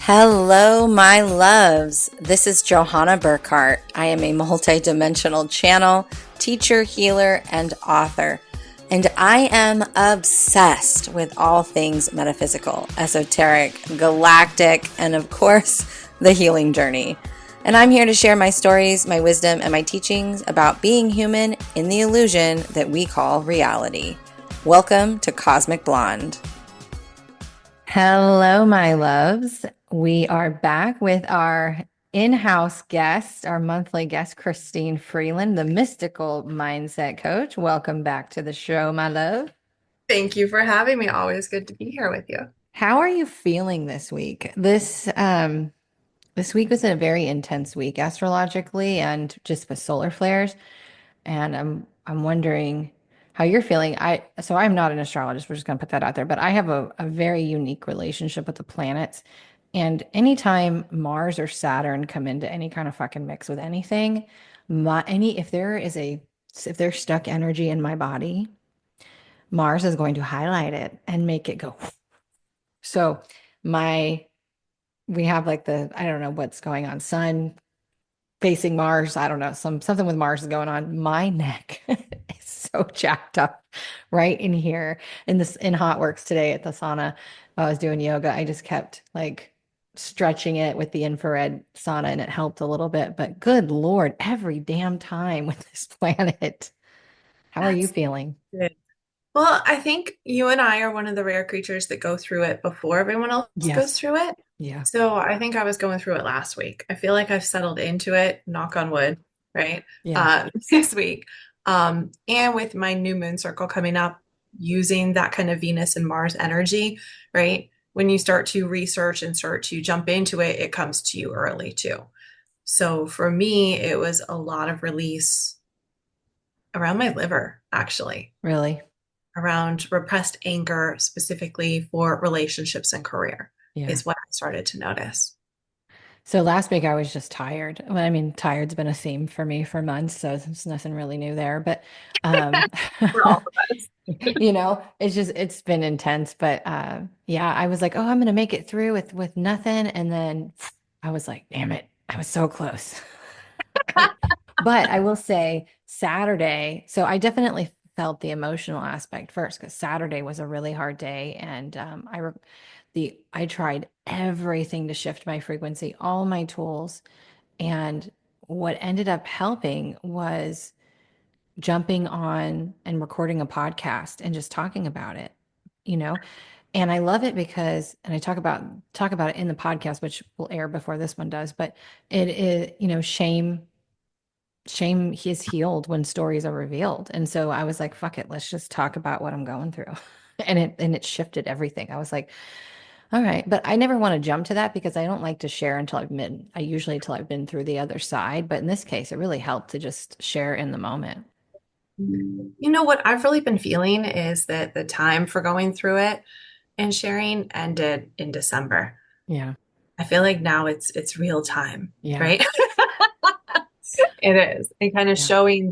Hello, my loves. This is Johanna Burkhardt. I am a multidimensional channel, teacher, healer, and author. And I am obsessed with all things metaphysical, esoteric, galactic, and of course, the healing journey. And I'm here to share my stories, my wisdom, and my teachings about being human in the illusion that we call reality. Welcome to Cosmic Blonde. Hello, my loves. We are back with our in-house guest, our monthly guest, Kristine Freelund, the mystical mindset coach. Welcome back to the show, my love. Thank you for having me. Always good to be here with you. How are you feeling this week? This week was a very intense week astrologically and just with solar flares. And I'm wondering how you're feeling. I'm not an astrologist, we're just gonna put that out there, but I have a very unique relationship with the planets. And anytime Mars or Saturn come into any kind of fucking mix with anything, if there's stuck energy in my body, Mars is going to highlight it and make it go. So my we have like I don't know what's going on, sun facing Mars. I don't know, something with Mars is going on. My neck is so jacked up right in here in hot works today at the sauna. While I was doing yoga, I just kept like stretching it with the infrared sauna and it helped a little bit. But good Lord, every damn time with this planet. How are you That's feeling? good. Well, I think you and I are one of the rare creatures that go through it before everyone else goes Yes. through it. Yeah. So I think I was going through it last week. I feel like I've settled into it, knock on wood, right? Yeah. This week. And with my new moon circle coming up, using that kind of Venus and Mars energy, right? When you start to research and start to jump into it, it comes to you early too. So for me, it was a lot of release around my liver, actually, Really? around repressed anger, specifically for relationships and career, Yeah. is what I started to notice. So last week I was just tired. Well, I mean, tired's been a theme for me for months, so there's nothing really new there. But um For all of us. it's been intense. But yeah, I was like, oh, I'm gonna make it through with nothing. And then I was like, damn it, I was so close. But I will say Saturday, so I definitely felt the emotional aspect first because Saturday was a really hard day, and I tried everything to shift my frequency, all my tools, and what ended up helping was jumping on and recording a podcast and just talking about it, you know? And I love it because, and I talk about it in the podcast, which will air before this one does, but it is, shame is healed when stories are revealed. And so I was like, fuck it, let's just talk about what I'm going through. And it shifted everything. I was like, all right, but I never want to jump to that because I don't like to share until I've been through the other side. But in this case, it really helped to just share in the moment. You know what I've really been feeling is that the time for going through it and sharing ended in December. Yeah. I feel like now it's real time, Yeah. right? It is. And kind of Yeah. showing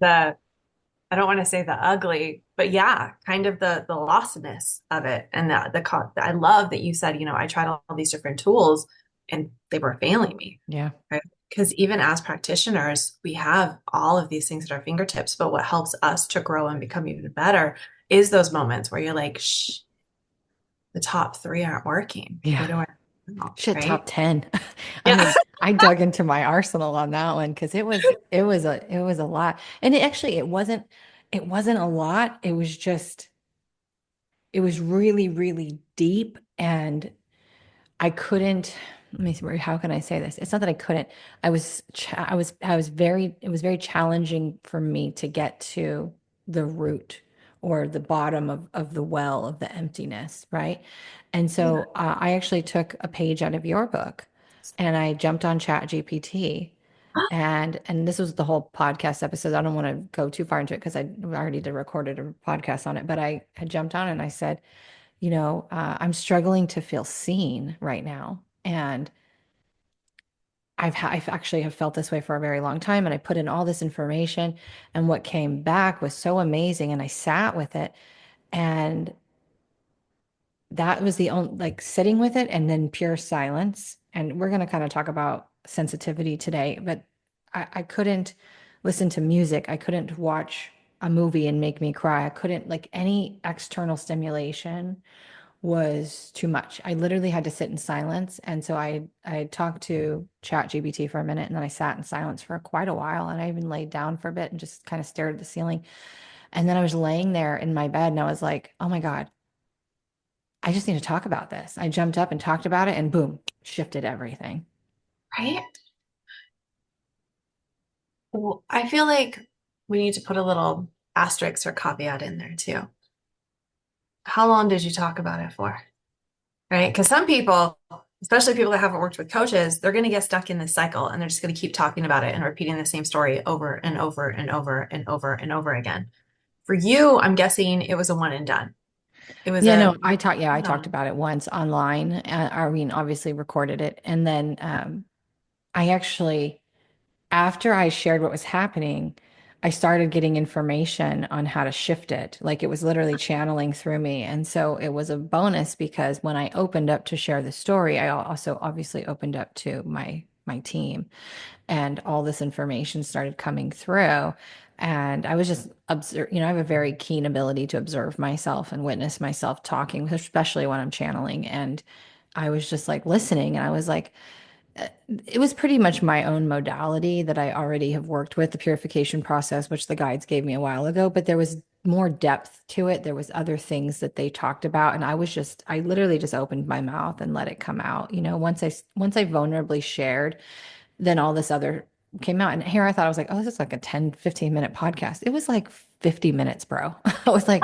I don't want to say the ugly, but yeah, kind of the lostness of it. And I love that you said, I tried all these different tools and they were failing me, Yeah. right? Because even as practitioners, we have all of these things at our fingertips, but what helps us to grow and become even better is those moments where you're like, shh, the top three aren't working. Yeah. What do I do? Shit, top Right? 10. I Yeah. mean, I dug into my arsenal on that one because it was a lot. And it wasn't a lot. It was really, really deep. And I couldn't, let me see, how can I say this? It's not that I couldn't. It was very challenging for me to get to the root or the bottom of the well of the emptiness, right? And Yeah. so I actually took a page out of your book and I jumped on Chat GPT and this was the whole podcast episode. I don't want to go too far into it because I already did recorded a podcast on it, but I had jumped on and I said, I'm struggling to feel seen right now. And I've actually have felt this way for a very long time. And I put in all this information and what came back was so amazing. And I sat with it and that was the only, like, sitting with it and then pure silence. And we're going to kind of talk about sensitivity today, but I couldn't listen to music. I couldn't watch a movie and make me cry. I couldn't, like, any external stimulation was too much. I literally had to sit in silence. And so I talked to ChatGPT for a minute, and then I sat in silence for quite a while. And I even laid down for a bit and just kind of stared at the ceiling. And then I was laying there in my bed and I was like, oh my God, I just need to talk about this. I jumped up and talked about it, and boom, shifted everything. Right? Well, I feel like we need to put a little asterisk or caveat in there too. How long did you talk about it for? Right? Because some people, especially people that haven't worked with coaches, they're going to get stuck in this cycle and they're just going to keep talking about it and repeating the same story over and over and over and over and over again. For you, I'm guessing it was a one and done. It was Yeah, a, no, I talked no. about it once online. I mean, obviously recorded it. And then I actually, after I shared what was happening, I started getting information on how to shift it. Like, it was literally channeling through me. And so it was a bonus because when I opened up to share the story, I also obviously opened up to my team, and all this information started coming through. And I was just observe, I have a very keen ability to observe myself and witness myself talking, especially when I'm channeling. And I was just like listening, and I was like, it was pretty much my own modality that I already have worked with, the purification process, which the guides gave me a while ago, but there was more depth to it. There was other things that they talked about, and I literally just opened my mouth and let it come out. Once I vulnerably shared, then all this other came out. And here I thought, I was like, oh, this is like a 10-15 minute podcast. It was like 50 minutes, bro. I was like,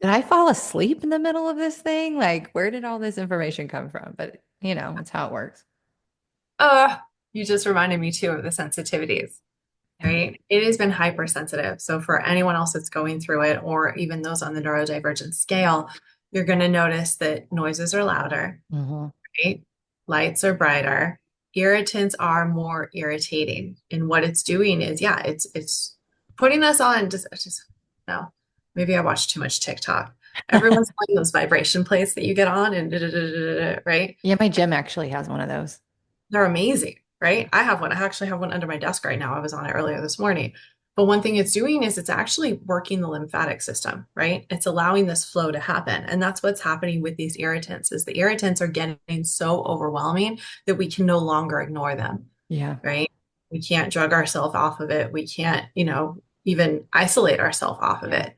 did I fall asleep in the middle of this thing? Like, where did all this information come from? But it's how it works. Uh, you just reminded me too of the sensitivities, right? It has been hypersensitive. So for anyone else that's going through it, or even those on the neurodivergent scale, you're going to notice that noises are louder, Hmm. right? Lights are brighter. Irritants are more irritating. And what it's doing is, yeah, it's putting us on just no. Maybe I watch too much TikTok. Everyone's playing those vibration plates that you get on and da, da, da, da, da, da, right? Yeah, my gym actually has one of those. They're amazing, right? I have one. I actually have one under my desk right now. I was on it earlier this morning. But one thing it's doing is it's actually working the lymphatic system, right? It's allowing this flow to happen. And that's what's happening with these irritants is the irritants are getting so overwhelming that we can no longer ignore them, Yeah. right? We can't drug ourselves off of it. We can't, even isolate ourselves off of it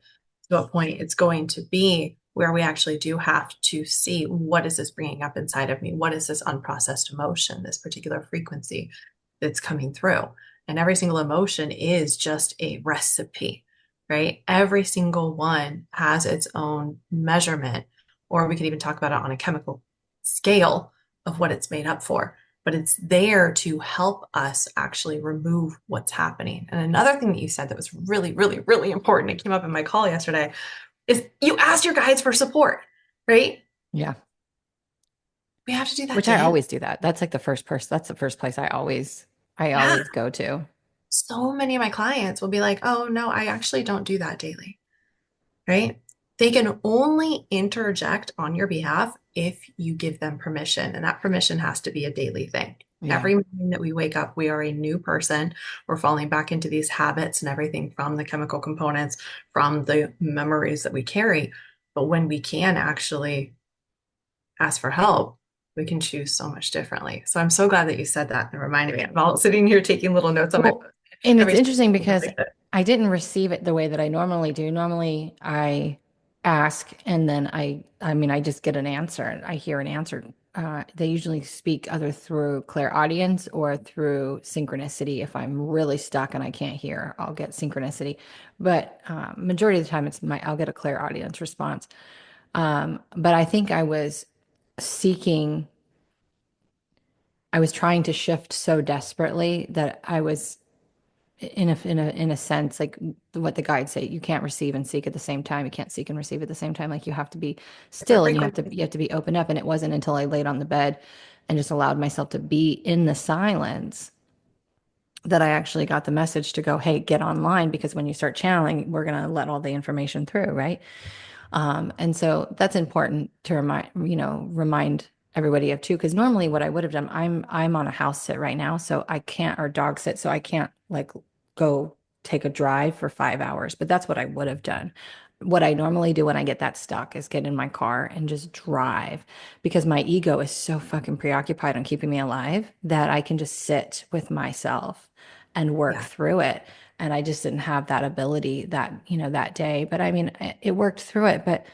to a point. It's going to be where we actually do have to see what is this bringing up inside of me? What is this unprocessed emotion, this particular frequency that's coming through? And every single emotion is just a recipe, right? Every single one has its own measurement, or we could even talk about it on a chemical scale of what it's made up for. But it's there to help us actually remove what's happening. And another thing that you said that was really, really, really important, it came up in my call yesterday, is you ask your guides for support, right? Yeah. We have to do that Which I daily. always do that. That's like the first person, that's the first place I Yeah. always go to. So many of my clients will be like, oh, no, I actually don't do that daily, right? They can only interject on your behalf if you give them permission. And that permission has to be a daily thing. Yeah. Every morning that we wake up, we are a new person. We're falling back into these habits and everything from the chemical components, from the memories that we carry. But when we can actually ask for help, we can choose so much differently. So I'm so glad that you said that and reminded me. I'm all sitting here taking little notes on my Well, phone and it's every time interesting something because like that. I didn't receive it the way that I normally do. Normally, I ask and then I mean, I just get an answer. I hear an answer. They usually speak either through clairaudience or through synchronicity. If I'm really stuck and I can't hear, I'll get synchronicity. But majority of the time, I'll get a clairaudience response. But I think seeking, I was trying to shift so desperately that I was in a sense, like what the guides say, you can't receive and seek at the same time. You can't seek and receive at the same time. Like, you have to be Different still, and frequencies. you have to be open up. And it wasn't until I laid on the bed and just allowed myself to be in the silence that I actually got the message to go, hey, get online, because when you start channeling, we're going to let all the information through, right? And so that's important to remind everybody of too, because normally what I would have done, I'm on a house sit right now, so I can't, or dog sit, so I can't like go take a drive for 5 hours, but that's what I would have done. What I normally do when I get that stuck is get in my car and just drive because my ego is so fucking preoccupied on keeping me alive that I can just sit with myself and work Yeah. through it. And I just didn't have that ability that day. But I mean, it worked through it. But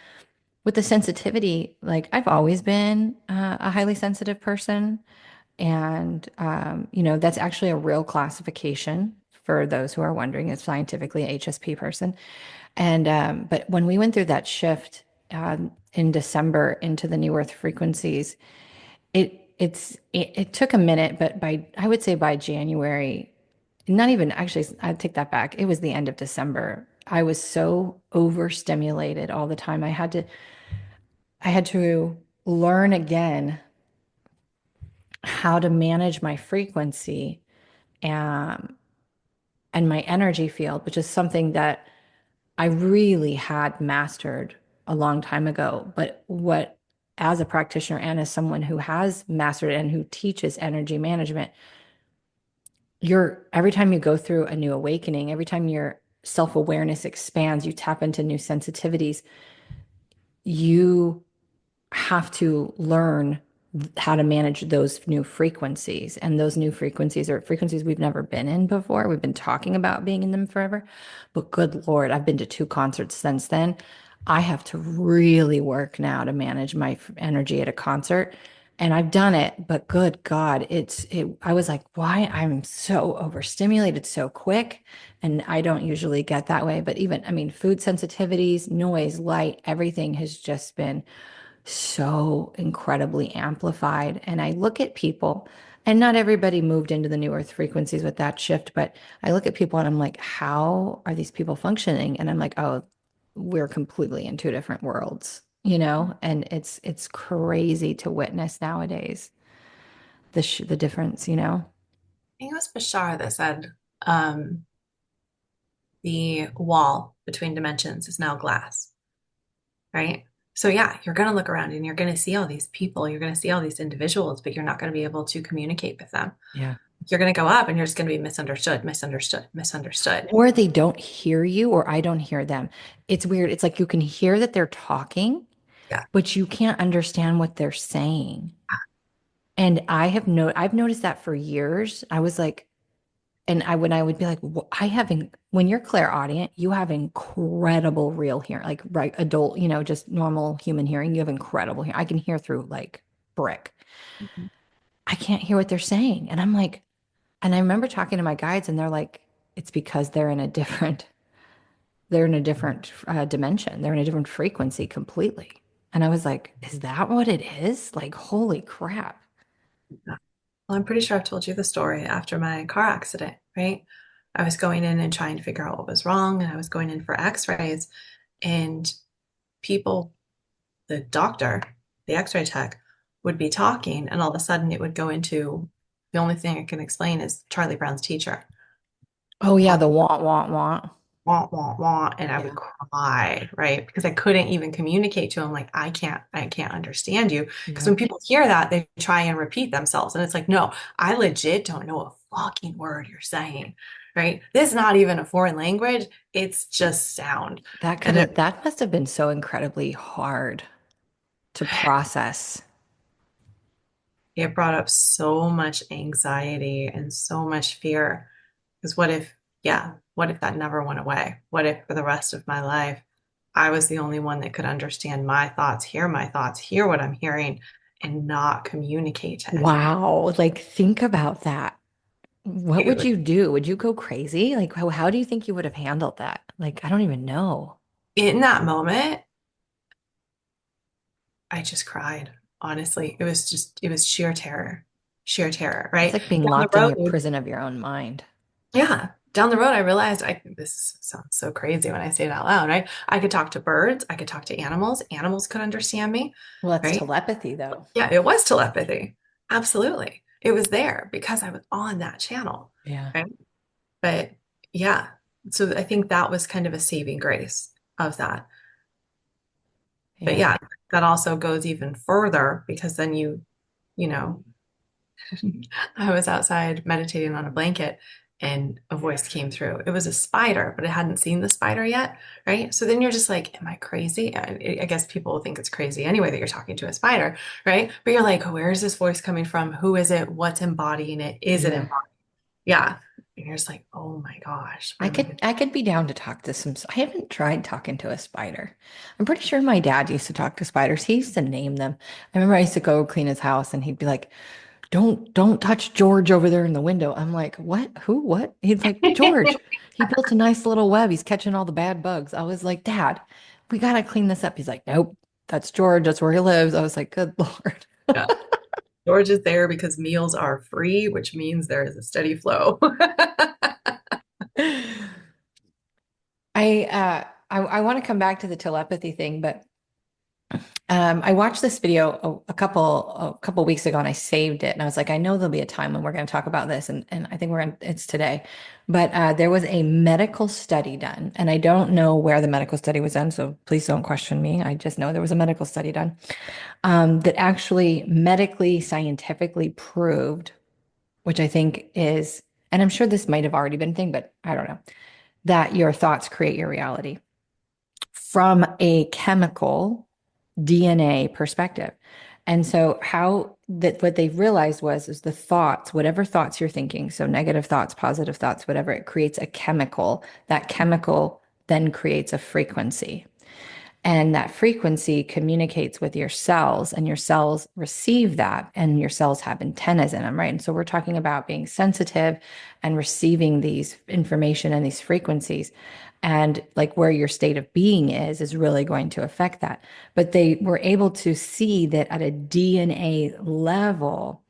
with the sensitivity, like I've always been a highly sensitive person. And, that's actually a real classification for those who are wondering. It's scientifically a HSP person. And, but when we went through that shift in December into the new earth frequencies, it took a minute, but I would say by January, not even actually, I take that back. It was the end of December. I was so overstimulated all the time. I had to learn again how to manage my frequency and and my energy field, which is something that I really had mastered a long time ago. But as a practitioner and as someone who has mastered it and who teaches energy management, every time you go through a new awakening, every time your self-awareness expands, you tap into new sensitivities, you have to learn how to manage those new frequencies. And those new frequencies are frequencies we've never been in before. We've been talking about being in them forever. But good Lord, I've been to two concerts since then. I have to really work now to manage my energy at a concert. And I've done it, but good God, I was like, why I'm so overstimulated so quick. And I don't usually get that way. But even, I mean, food sensitivities, noise, light, everything has just been so incredibly amplified. And I look at people, and not everybody moved into the new earth frequencies with that shift, but I look at people and I'm like, how are these people functioning? And I'm like, oh, we're completely in two different worlds, And it's crazy to witness nowadays the difference. I think it was Bashar that said um, the wall between dimensions is now glass, right? So yeah, you're going to look around and you're going to see all these people, you're going to see all these individuals, but you're not going to be able to communicate with them. Yeah. You're going to go up and you're just going to be misunderstood, misunderstood, misunderstood. Or they don't hear you, or I don't hear them. It's weird. It's like you can hear that they're talking, Yeah. but you can't understand what they're saying. And I've noticed that for years. I was like, when I would be like, when you're clairaudient, you have incredible real hearing, like right adult, just normal human hearing. You have incredible hearing. I can hear through like brick. Mhm. I can't hear what they're saying. And I'm like, and I remember talking to my guides and they're like, it's because they're in a different dimension. They're in a different frequency completely. And I was like, is that what it is? Like, holy crap. Yeah. Well, I'm pretty sure I've told you the story after my car accident, right? I was going in and trying to figure out what was wrong, and I was going in for x-rays, and people, the doctor, the x-ray tech, would be talking, and all of a sudden it would go into the only thing I can explain is Charlie Brown's teacher. Oh yeah, the want, want, want. Wah, wah, wah, and I would Yeah. cry, right? Because I couldn't even communicate to him, like, I can't understand you. Because Yeah. when people hear that, they try and repeat themselves. And it's like, no, I legit don't know a fucking word you're saying, right? This is not even a foreign language. It's just sound. And it, That must have been so incredibly hard to process. it brought up so much anxiety and so much fear. Because what if that never went away? What if for the rest of my life, I was the only one that could understand my thoughts, hear what I'm hearing, and not communicate to anyone? Wow. Like, think about that. What would Dude, you do? Would you go crazy? Like, how do you think you would have handled that? Like, I don't even know. in that moment, I just cried. Honestly, it was sheer terror, It's right? like being Down the locked in your road, prison of your own mind. yeah, down the road, I realized this sounds so crazy when I say it out loud, right? I could talk to birds, I could talk to animals, animals could understand me, Well, that's right? telepathy, though. Yeah, it was telepathy. Absolutely. It was there because I was on that channel, Yeah. right? But yeah, so I think that was kind of a saving grace of that. But Yeah. yeah, that also goes even further because then you know, I was outside meditating on a blanket and a voice came through. It was a spider, but I hadn't seen the spider yet, right? So then you're just like, am I crazy? I guess people will think it's crazy anyway that you're talking to a spider, right? But you're like, where is this voice coming from? Who is it? What's embodying it? Is it Yeah. embodied? Yeah. And you're just like, oh my gosh, what I am I could gonna I could be down to talk to some. I haven't tried talking to a spider. I'm pretty sure my dad used to talk to spiders. He used to name them. I remember I used to go clean his house and he'd be like, don't touch George over there in the window. I'm like, what? Who? What? He's like, do? George, he built a nice little web. He's catching all the bad bugs. I was like, Dad, we gotta clean this up. He's like, nope, that's George. That's where he lives. I was like, good Lord. Yeah. George is there because meals are free, which means there is a steady flow. I want to come back to the telepathy thing, but I watched this video a couple weeks ago and I saved it and I was like, I know there'll be a time when we're going to talk about this and I think it's today. But there was a medical study done and I don't know where the medical study was done, so please don't question me. I just know there was a medical study done that actually medically, scientifically proved, which I think is, and I'm sure this might have already been a thing, but I don't know, that your thoughts create your reality from a chemical DNA perspective. And so how that what they've realized was is the thoughts, whatever thoughts you're thinking, so negative thoughts, positive thoughts, whatever, it creates a chemical. That chemical then creates a frequency. And that frequency communicates with your cells, and your cells receive that, and your cells have antennas in them, right? And so we're talking about being sensitive and receiving these information and these frequencies. And like where your state of being is really going to affect that. But they were able to see that at a DNA level,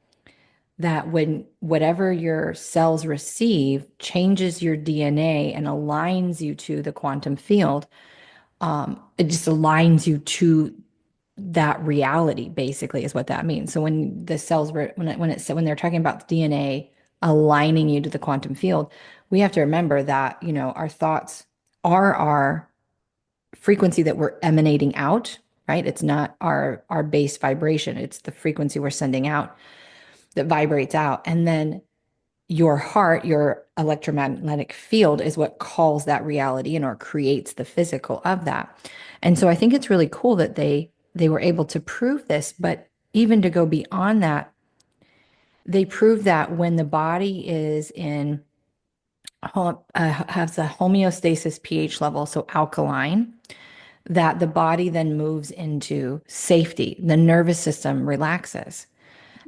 that when whatever your cells receive changes your DNA and aligns you to the quantum field, it just aligns you to that reality, basically, is what that means. So when the cells were when they're talking about the DNA aligning you to the quantum field, we have to remember that, our thoughts are our frequency that we're emanating out, right? It's not our base vibration, it's the frequency we're sending out that vibrates out. And then your heart, your electromagnetic field is what calls that reality and or creates the physical of that. And so I think it's really cool that they were able to prove this, but even to go beyond that, they prove that when the body is in has a homeostasis pH level, so alkaline, that the body then moves into safety. The nervous system relaxes.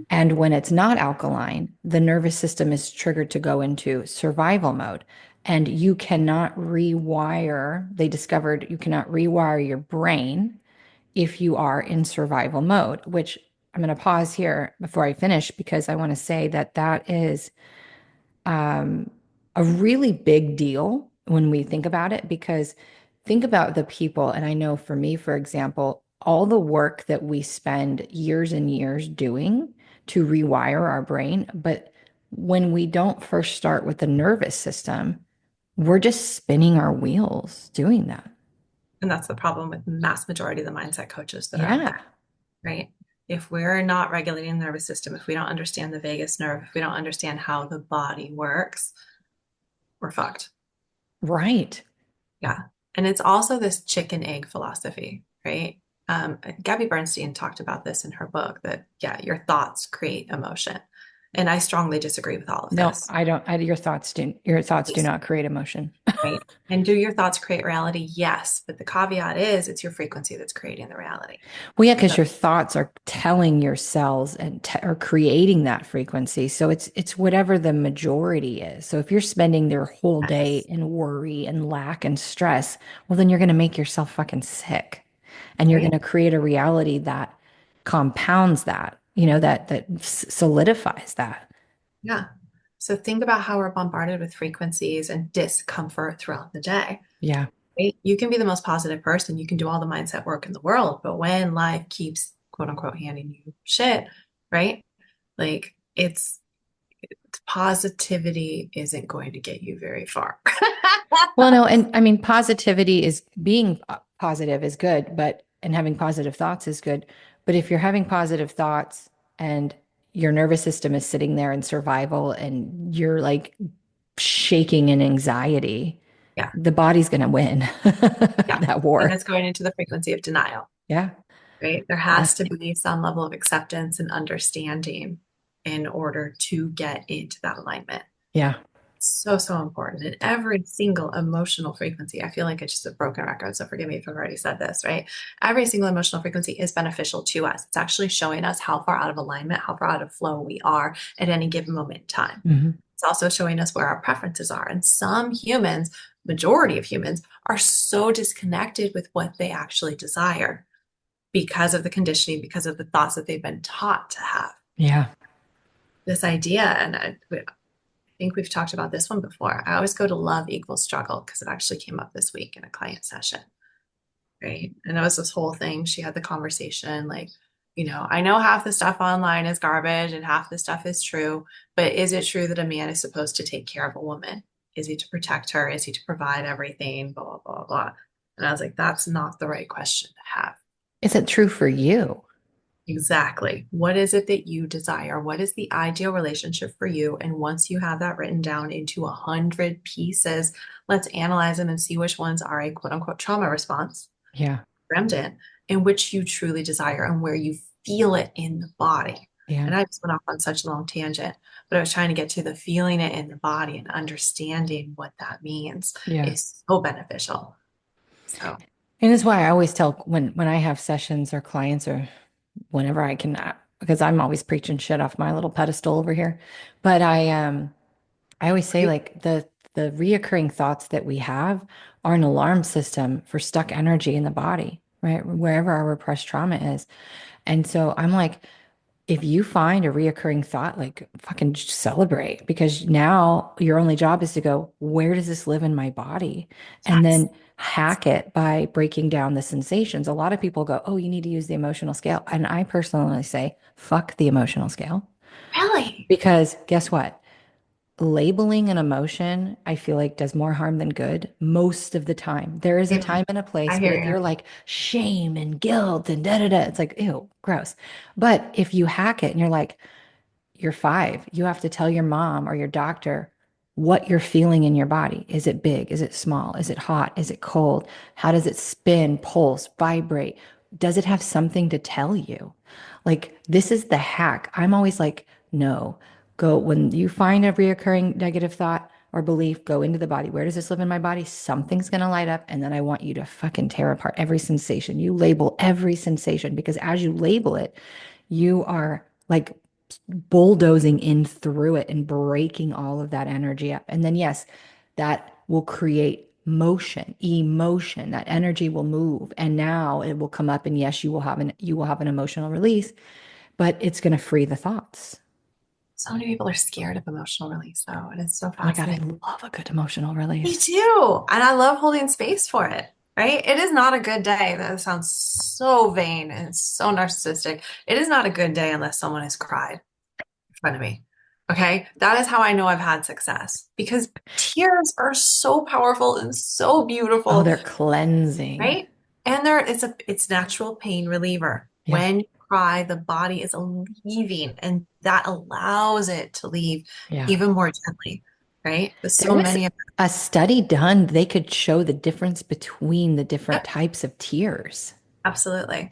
And when it's not alkaline, the nervous system is triggered to go into survival mode. And you cannot rewire, they discovered you cannot rewire your brain if you are in survival mode, which I'm going to pause here before I finish because I want to say that that is a really big deal when we think about it, because think about the people. And I know for me, for example, all the work that we spend years and years doing to rewire our brain. But when we don't first start with the nervous system, we're just spinning our wheels doing that. And that's the problem with mass majority of the mindset coaches that are out there, Yeah, right? If we're not regulating the nervous system, if we don't understand the vagus nerve, if we don't understand how the body works, we're fucked. right. Yeah. And it's also this chicken egg philosophy, right? Gabby Bernstein talked about this in her book that, yeah, your thoughts create emotion. And I strongly disagree with all of No, this. I don't. Your thoughts do not create emotion. Right. And do your thoughts create reality? Yes. But the caveat is it's your frequency that's creating the reality. Well, yeah, because So, your thoughts are telling your cells and are creating that frequency. So it's whatever the majority is. So if you're spending their whole day yes. in worry and lack and stress, well, then you're going to make yourself fucking sick, and you're going Right. to create a reality that compounds that. That solidifies that. Yeah. So think about how we're bombarded with frequencies and discomfort throughout the day. Yeah. Right? You can be the most positive person, you can do all the mindset work in the world, but when life keeps quote unquote handing you shit, right? Like positivity isn't going to get you very far. Well, no, and I mean, positivity is being positive is good, but and having positive thoughts is good. But if you're having positive thoughts and your nervous system is sitting there in survival and you're like shaking in anxiety, Yeah. the body's going to win Yeah. that And war. it's going into the frequency of denial, Yeah. right? There Yeah. has to be some level of acceptance and understanding in order to get into that alignment. Yeah. So, so important in every single emotional frequency. I feel like it's just a broken record, so forgive me if I've already said this, right? Every single emotional frequency is beneficial to us. It's actually showing us how far out of alignment, how far out of flow we are at any given moment in time. Hmm. It's also showing us where our preferences are. And some humans, majority of humans, are so disconnected with what they actually desire because of the conditioning, because of the thoughts that they've been taught to have. Yeah. This idea, and I think we've talked about this one before. I always go to love equals struggle because it actually came up this week in a client session, right? And it was this whole thing. She had the conversation like, I know half the stuff online is garbage and half the stuff is true, but is it true that a man is supposed to take care of a woman? Is he to protect her? Is he to provide everything? Blah, blah, blah, blah. And I was like, that's not the right question to have. Is it true for you? Exactly. What is it that you desire? What is the ideal relationship for you? And once you have that written down into 100 pieces, let's analyze them and see which ones are a quote unquote trauma response, Yeah. programmed in which you truly desire and where you feel it in the body. Yeah. And I just went off on such a long tangent, but I was trying to get to the feeling it in the body and understanding what that means Yeah. is so beneficial. So, And that's why I always tell when I have sessions or clients or whenever I can, because I'm always preaching shit off my little pedestal over here. But I always say right? like the reoccurring thoughts that we have are an alarm system for stuck energy in the body, right? Wherever our repressed trauma is. And so I'm like, if you find a reoccurring thought, like fucking just celebrate because now your only job is to go, where does this live in my body? And Yes. then hack it by breaking down the sensations. A lot of people go, oh, you need to use the emotional scale. And I personally say, fuck the emotional scale. Really? Because guess what? Labeling an emotion, I feel like does more harm than good most of the time. There is a Amen. time and a I place, but hear if you. you're like shame and guilt and da da da, it's like, ew, gross. But if you hack it and you're like, you're 5, you have to tell your mom or your doctor what you're feeling in your body. Is it big? Is it small? Is it hot? Is it cold? How does it spin, pulse, vibrate? Does it have something to tell you? Like, this is the hack. I'm always like, no, go when you find a reoccurring negative thought or belief, go into the body. Where does this live in my body? Something's going to light up. And then I want you to fucking tear apart every sensation. You label every sensation because as you label it, you are like bulldozing in through it and breaking all of that energy up. And then, yes, that will create motion, emotion. That energy will move. And now it will come up. And yes, you will have an emotional release, but it's going to free the thoughts. So many people are scared of emotional release, though, and it's so Oh my God, I fascinating. love a good emotional Me release. too. And I love holding space for it, right? It is not a good day. That sounds so vain and so narcissistic. It is not a good day unless someone has cried in front of me. Okay. That is how I know I've had success because tears are so powerful and so Oh, beautiful, they're cleansing. right? And it's natural pain reliever. Yeah. When you cry, the body is leaving, and that allows it to leave Yeah. even more gently, right? But There so was many of a study done, they could show the difference between the different yep, types of tears, absolutely.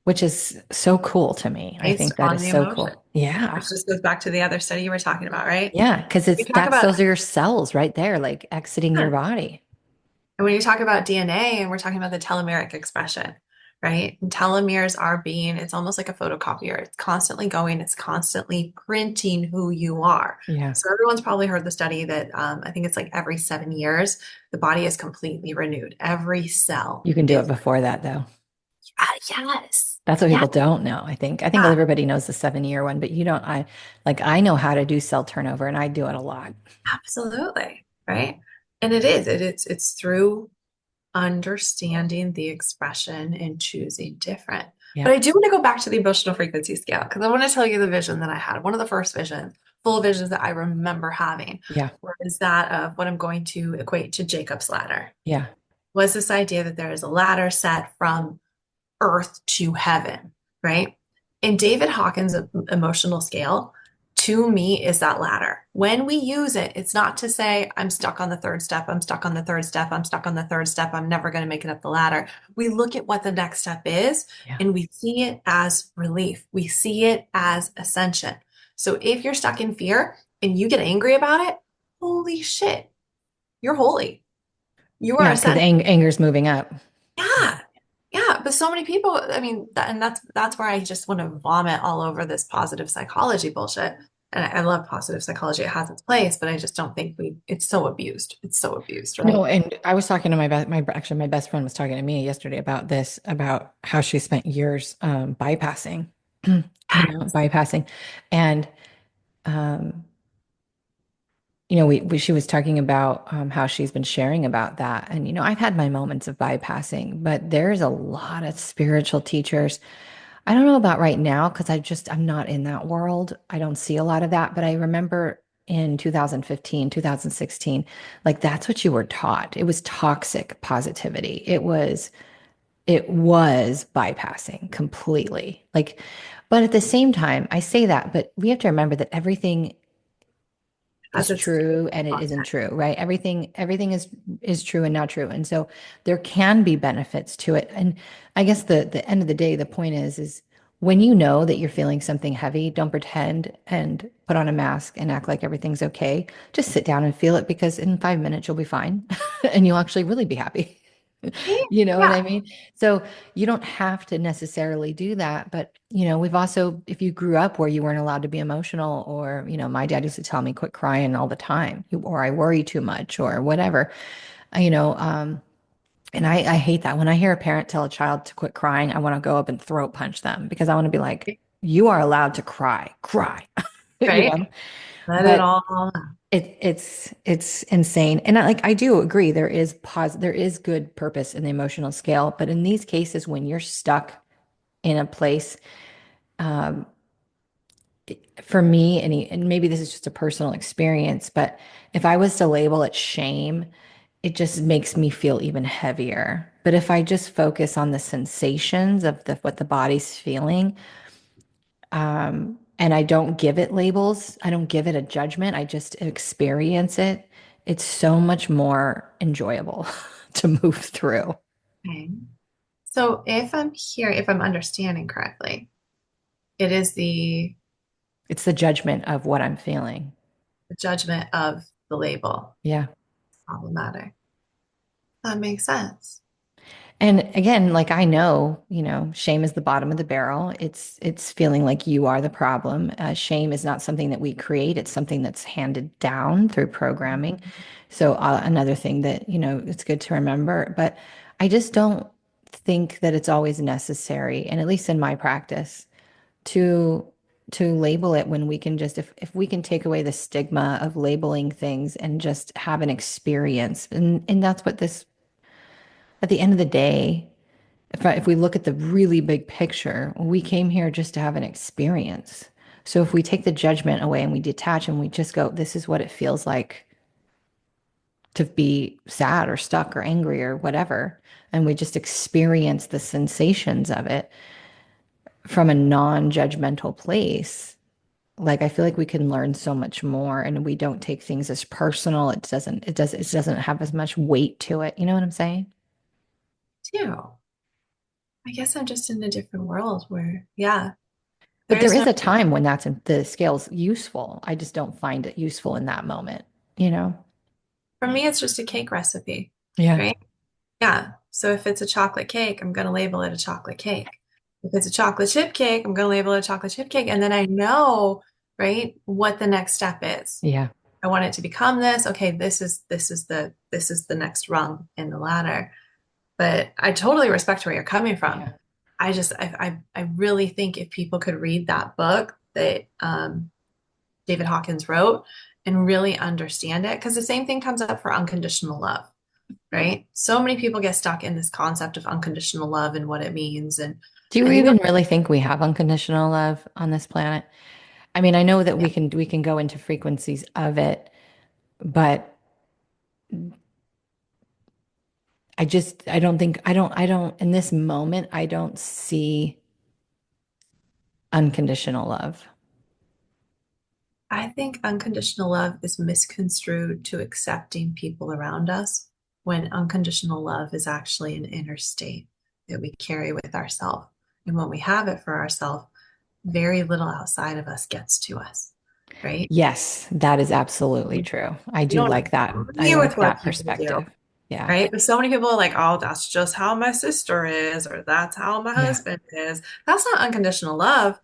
which is so cool to me. I Based think that on is the so emotion, cool. Yeah. which just goes back to the other study you were talking about, right? Yeah, because We it's talk that's about those are your cells right there, like exiting your huh. body. And when you talk about DNA, and we're talking about the telomeric expression, right? And telomeres are it's almost like a photocopier. It's constantly going, it's constantly printing who you are. Yeah. So everyone's probably heard the study that I think it's like every 7 years, the body is completely renewed. Every cell You can do it is, before that though. yes, That's what yeah, people don't know, I think. I think everybody knows the 7-year one, but you don't I know how to do cell turnover and I do it a lot. absolutely, right? And it's through understanding the expression and choosing different. But Yeah. I do want to go back to the emotional frequency scale because I want to tell you the vision that I had. One of the first visions, full visions that I remember having Yeah. was that of what I'm going to equate to Jacob's ladder. Yeah. Was this idea that there is a ladder set from earth to heaven, right? And David Hawkins' emotional scale to me is that ladder. When we use it, it's not to say, I'm stuck on the third step, I'm stuck on the third step, I'm stuck on the third step, I'm never going to make it up the ladder. We look at what the next step is Yeah. and we see it as relief. We see it as ascension. So if you're stuck in fear and you get angry about it, holy shit, you're holy. You are Yeah, because ascending. anger's moving up. Yeah. Yeah. But so many people, I mean, and that's where I just want to vomit all over this positive psychology bullshit. And I love positive psychology. It has its place, but I just don't think it's so abused. It's so abused, No, right? and I was talking to actually my best friend was talking to me yesterday about this, about how she spent years bypassing, bypassing. And um, she was talking about how she's been sharing about that. And, I've had my moments of bypassing, but there's a lot of spiritual teachers. I don't know about right now because I'm not in that world. I don't see a lot of that, but I remember in 2015, 2016, like that's what you were taught. It was toxic positivity. It was bypassing completely. Like, but at the same time, I say that, but we have to remember that everything Has is its true and it isn't content. true, right? Everything is true and not true. And so there can be benefits to it. And I guess the end of the day, the point is when you know that you're feeling something heavy, don't pretend and put on a mask and act like everything's okay. Just sit down and feel it because in 5 minutes you'll be fine and you'll actually really be happy. You know what Yeah. I mean? So you don't have to necessarily do that. But, we've also, if you grew up where you weren't allowed to be emotional, or, my dad used to tell me, quit crying all the time, or I worry too much, or whatever, and I hate that. When I hear a parent tell a child to quit crying, I want to go up and throat punch them because I want to be like, you are allowed to cry, cry, you Right. know? Let it But all out. it's insane. And I do agree there is good purpose in the emotional scale, but in these cases when you're stuck in a place, um, for me, and maybe this is just a personal experience, but if I was to label it shame, it just makes me feel even heavier. But if I just focus on the sensations of what the body's feeling, and I don't give it labels, I don't give it a judgment, I just experience it, it's so much more enjoyable to move through. Okay. So if I'm understanding correctly, it is It's the judgment of what I'm feeling. the judgment of the label. Yeah. Problematic. That makes sense. And again, like I know, shame is the bottom of the barrel. It's feeling like you are the problem. Shame is not something that we create. It's something that's handed down through programming. So another thing that, it's good to remember, but I just don't think that it's always necessary, and at least in my practice, to label it when we can just if we can take away the stigma of labeling things and just have an experience. And that's what this at the end of the day, if we look at the really big picture, we came here just to have an experience. So if we take the judgment away and we detach and we just go, this is what it feels like to be sad or stuck or angry or whatever, and we just experience the sensations of it from a non-judgmental place, like I feel like we can learn so much more and we don't take things as personal. It doesn't have as much weight to it. You know what I'm saying? Too. I guess I'm just in a different world where, yeah, But there there's no, is a time when the scale's useful. I just don't find it useful in that moment, you know? for me, it's just a cake recipe, Yeah. right? Yeah. So if it's a chocolate cake, I'm going to label it a chocolate cake. If it's a chocolate chip cake, I'm going to label it a chocolate chip cake. And then I know, right, what the next step is. Yeah. I want it to become this. Okay, this is the next rung in the ladder. But I totally respect where you're coming from. Yeah. I really think if people could read that book that David Hawkins wrote and really understand it, because the same thing comes up for unconditional love, right? So many people get stuck in this concept of unconditional love and what it means. And Do you I think, even really think we have unconditional love on this planet? I mean, I know that yeah, we can go into frequencies of it, but in this moment, I don't see unconditional love. I think unconditional love is misconstrued to accepting people around us when unconditional love is actually an inner state that we carry with ourselves. And when we have it for ourselves, very little outside of us gets to us, right? Yes, that is absolutely true. I We do don't like that. I agree with like what that people do, perspective. Yeah. right? But so many people are like, oh, that's just how my sister is, or that's how my Yeah. husband is. That's not unconditional love.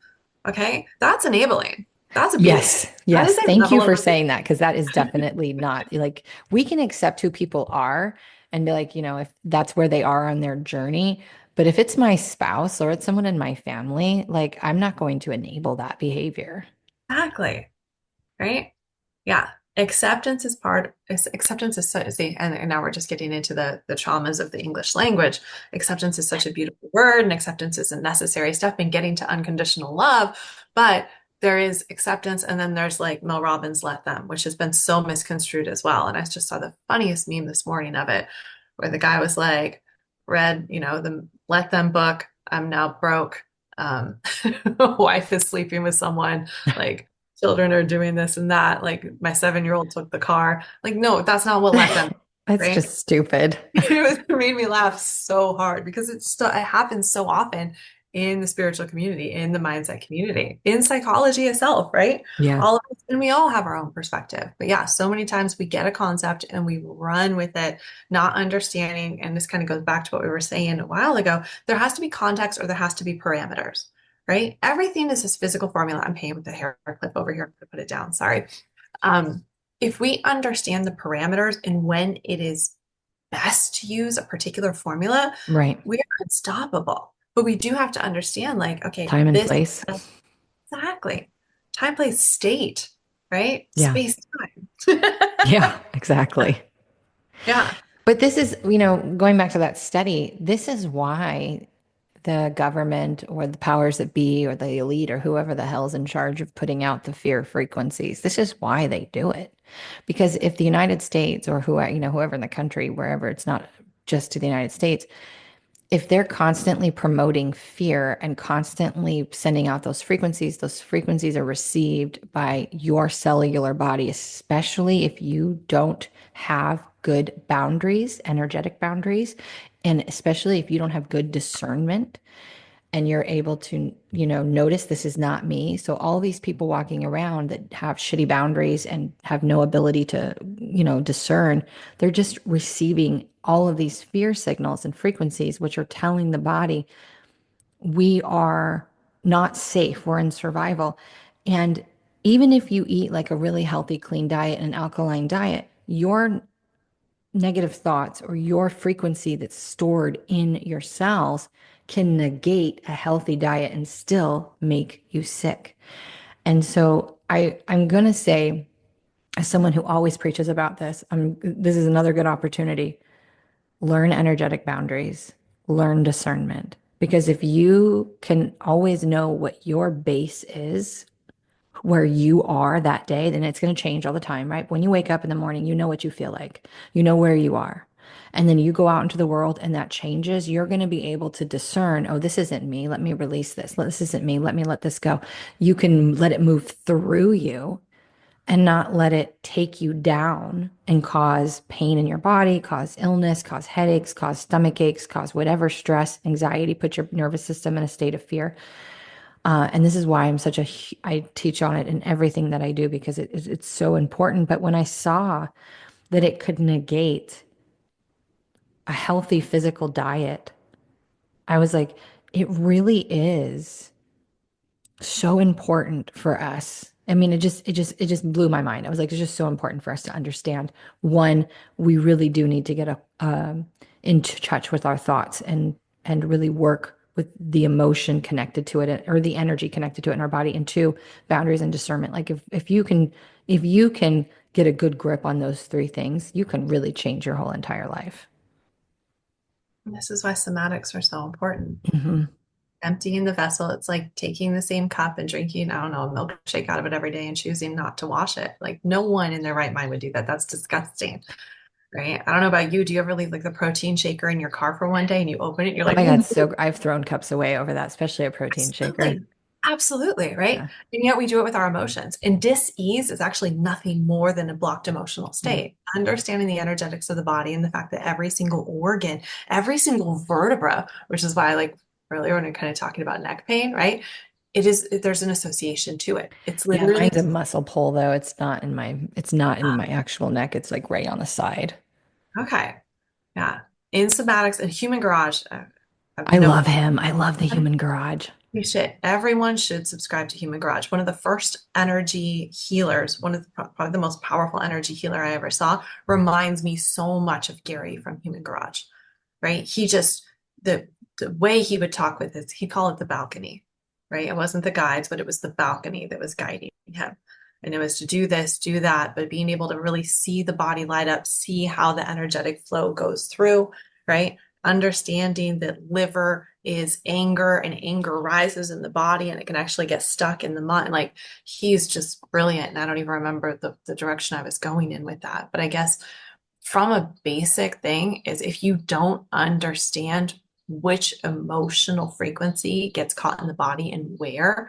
Okay. That's enabling. That's abuse. Yes. That is Yes. a Thank you level of for abuse. saying that because that is definitely not like we can accept who people are and be like, if that's where they are on their journey. But if it's my spouse or it's someone in my family, like I'm not going to enable that behavior. Exactly. Right? Yeah. Acceptance is so, see, and now we're just getting into the traumas of the English language. Acceptance is such a beautiful word, and acceptance is a necessary step in getting to unconditional love. But there is acceptance, and then there's like Mel Robbins' Let Them, which has been so misconstrued as well. And I just saw the funniest meme this morning of it, where the guy was like, read, the Let Them book. I'm now broke. Um, wife is sleeping with someone. Like, children are doing this and that. Like my 7-year-old took the car. Like, no, that's not what let them, That's right? just stupid. It made me laugh so hard because it happens so often in the spiritual community, in the mindset community, in psychology itself, right? Yeah. All of us, and we all have our own perspective. But yeah, so many times we get a concept and we run with it, not understanding. And this kind of goes back to what we were saying a while ago. There has to be context or there has to be parameters, right? Everything is this physical formula. I'm paying with the hair clip over here to put it down. Sorry. Um, if we understand the parameters and when it is best to use a particular formula, Right. we are unstoppable. But we do have to understand, like, okay, Time and this place. exactly time, place, state, right? Yeah. Space, time. Yeah, exactly. Yeah. But this is, going back to that study, this is why the government or the powers that be or the elite or whoever the hell's in charge of putting out the fear frequencies, this is why they do it. Because if the United States or whoever in the country, wherever it's not just to the United States, if they're constantly promoting fear and constantly sending out those frequencies are received by your cellular body, especially if you don't have good boundaries, energetic boundaries, and especially if you don't have good discernment and you're able to, notice this is not me. So all these people walking around that have shitty boundaries and have no ability to, discern, they're just receiving all of these fear signals and frequencies, which are telling the body, we are not safe, we're in survival. And even if you eat like a really healthy, clean diet and an alkaline diet, your negative thoughts or your frequency that's stored in your cells can negate a healthy diet and still make you sick. And so I'm going to say, as someone who always preaches about this, this is another good opportunity. Learn energetic boundaries, learn discernment. Because if you can always know what your base is, where you are that day, then it's going to change all the time, right? When you wake up in the morning, you know what you feel like, you know where you are. And then you go out into the world and that changes, you're going to be able to discern, oh, this isn't me. Let me release this. This isn't me. Let me let this go. You can let it move through you and not let it take you down and cause pain in your body, cause illness, cause headaches, cause stomach aches, cause whatever stress, anxiety, put your nervous system in a state of fear. And this is why I teach on it in everything that I do because it's so important. But when I saw that it could negate a healthy physical diet, I was like, it really is so important for us. I mean, it just blew my mind. I was like, it's just so important for us to understand. One, we really do need to get into touch with our thoughts and really work with the emotion connected to it or the energy connected to it in our body. And two, boundaries and discernment. Like if you can get a good grip on those three things, you can really change your whole entire life. This is why somatics are so important. Hmm. Emptying the vessel, it's like taking the same cup and drinking, I don't know, a milkshake out of it every day and choosing not to wash it. Like, no one in their right mind would do that. That's disgusting. right? I don't know about you. Do you ever leave like the protein shaker in your car for one day and you open it and you're Oh like, my God, "Ooh, so I've thrown cups away over that, especially a protein shaker. absolutely. Absolutely, right? Yeah. And yet we do it with our emotions. And dis-ease is actually nothing more than a blocked emotional Mm. state. Understanding the energetics of the body and the fact that every single organ, every single vertebra, which is why I like earlier when I'm kind of talking about neck pain, right? There's an association to it. It's Yeah, literally, mine's a muscle pull though. It's not in my actual neck. It's like right on the side. okay. Yeah. In somatics and human garage, I no love him. I love the human garage. you should. Everyone should subscribe to Human Garage. One of the first energy healers, one of probably the most powerful energy healer I ever saw, reminds me so much of Gary from Human Garage, right? He just the way he would talk with it, he'd call it the balcony, right? It wasn't the guides, but it was the balcony that was guiding him. And it was to do this, do that, but being able to really see the body light up, see how the energetic flow goes through, right? Understanding that liver is anger and anger rises in the body and it can actually get stuck in the mind. Like he's just brilliant. And I don't even remember the direction I was going in with that. But I guess from a basic thing is if you don't understand which emotional frequency gets caught in the body and where,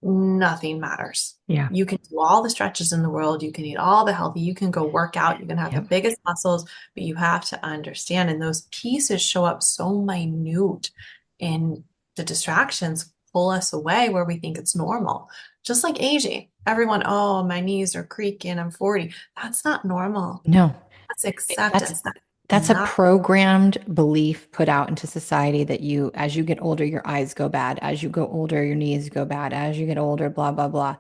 nothing matters. Yeah. You can do all the stretches in the world, you can eat all the healthy, you can go work out, you can have the Yep. biggest muscles, but you have to understand. And those pieces show up so minute, and the distractions pull us away where we think it's normal. Just like aging. Everyone, oh, my knees are creaking, I'm 40. That's not normal. No. That's That's acceptance. That's that's a not, programmed belief put out into society that you, as you get older, your eyes go bad. As you go older, your knees go bad. As you get older, blah, blah, blah.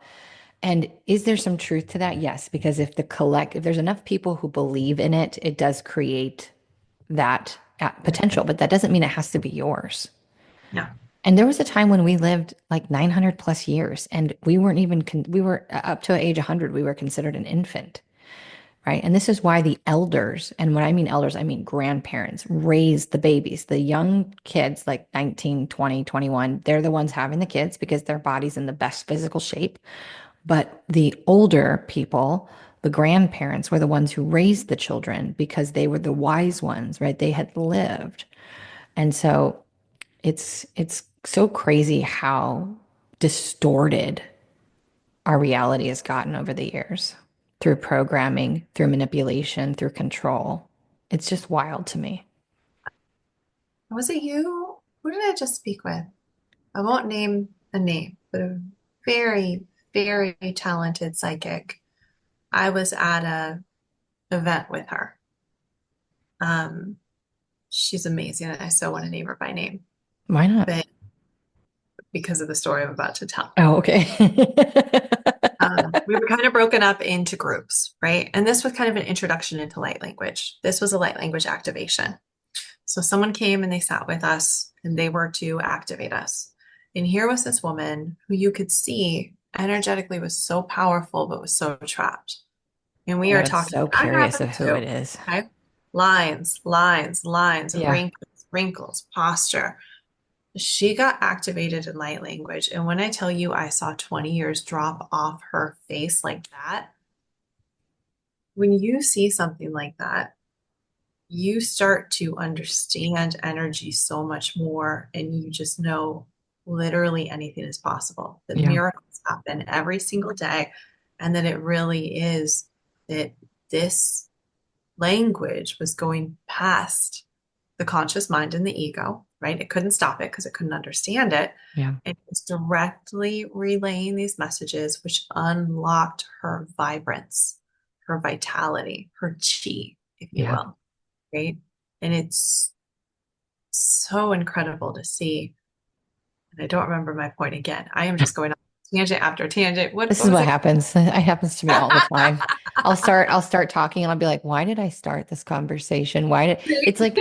And is there some truth to that? Yes, because if there's enough people who believe in it, it does create that potential, but that doesn't mean it has to be yours. yeah. And there was a time when we lived like 900 plus years and we weren't even, we were up to age 100, we were considered an infant, right? And this is why the elders, and when I mean elders, I mean grandparents, raised the babies. The young kids, like 19, 20, 21, they're the ones having the kids because their body's in the best physical shape. But the older people, the grandparents, were the ones who raised the children because they were the wise ones, right? They had lived. And so it's so crazy how distorted our reality has gotten over the years through programming, through manipulation, through control. It's just wild to me. Was it you? Who did I just speak with? I won't name a name, but a very, very talented psychic. I was at a event with her. Um, she's amazing. I so want to name her by name, Why not? but because of the story I'm about to tell. Oh, okay. We were kind of broken up into groups, right? And this was kind of an introduction into light language. This was a light language activation. So someone came and they sat with us and they were to activate us. And here was this woman who you could see energetically was so powerful, but was so trapped. And we are I'm talking, so that curious of happened who too. it is. Okay. Lines, lines, lines, Yeah. wrinkles, wrinkles, posture. She got activated in light language. And when I tell you I saw 20 years drop off her face like that, when you see something like that, you start to understand energy so much more, and you just know literally anything is possible, that Yeah. miracles happen every single day, and that it really is that this language was going past the conscious mind and the ego, right? It couldn't stop it because it couldn't understand it. Yeah. And it was directly relaying these messages, which unlocked her vibrance, her vitality, her chi, if you Yeah. will, right? And it's so incredible to see. And I don't remember my point again. I am just going on tangent after tangent. This What is was what it? happens. It happens to me all the time. I'll start talking and I'll be like, why did I start this conversation? Why did it's like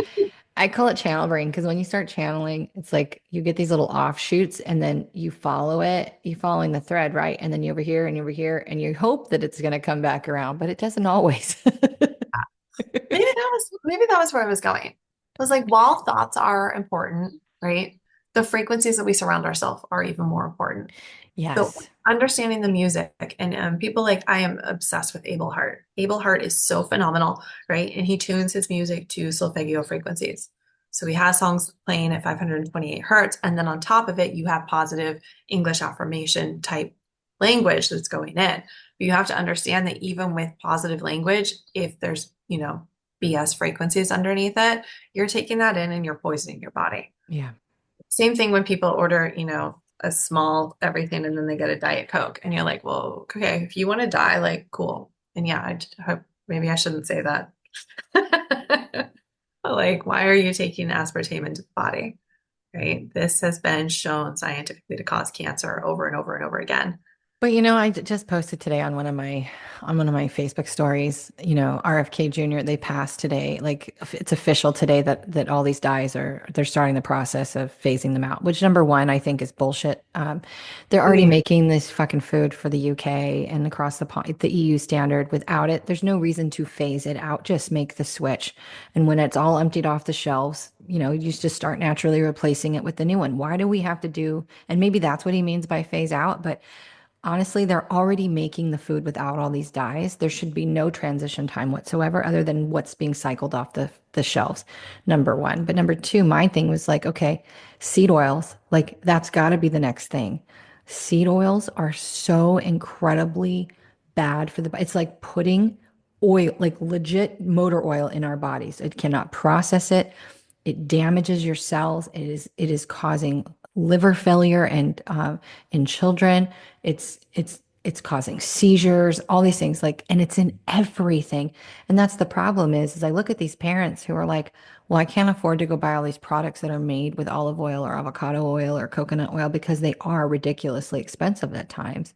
I call it channel brain because when you start channeling, it's like you get these little offshoots and then you follow it, you following the thread, right? And then you over here and you over here and you hope that it's going to come back around, but it doesn't always. Maybe that was where I was going. It was like while thoughts are important, right? The frequencies that we surround ourselves are even more important. So Yes. understanding the music and people like I am obsessed with Abel Hart. Abel Hart is so phenomenal, right? And he tunes his music to solfeggio frequencies. So he has songs playing at 528 hertz, and then on top of it, you have positive English affirmation type language that's going in. But you have to understand that even with positive language, if there's, BS frequencies underneath it, you're taking that in and you're poisoning your body. Yeah. Same thing when people order, a small everything and then they get a Diet Coke. And you're like, well, okay, if you want to die, like, cool. And yeah, I hope maybe I shouldn't say that. Like, why are you taking aspartame into the body? Right? This has been shown scientifically to cause cancer over and over and over again. But just posted today on one of my Facebook stories, RFK Jr., they passed today. Like it's official today that all these dyes they're starting the process of phasing them out, which number one, I think is bullshit. They're already Yeah. making this fucking food for the UK and across the EU standard without it. There's no reason to phase it out. Just make the switch. And when it's all emptied off the shelves, you just start naturally replacing it with the new one. Why do we have to do, and maybe that's what he means by phase out, but honestly, they're already making the food without all these dyes. There should be no transition time whatsoever other than what's being cycled off the shelves, number one. But number two, my thing was like, okay, seed oils, like that's got to be the next thing. Seed oils are so incredibly bad for it's like putting oil, like legit motor oil in our bodies. It cannot process it. It damages your cells. It is causing liver failure and in children. It's causing seizures, all these things like, and it's in everything. And that's the problem is I look at these parents who are like, well, I can't afford to go buy all these products that are made with olive oil or avocado oil or coconut oil because they are ridiculously expensive at times.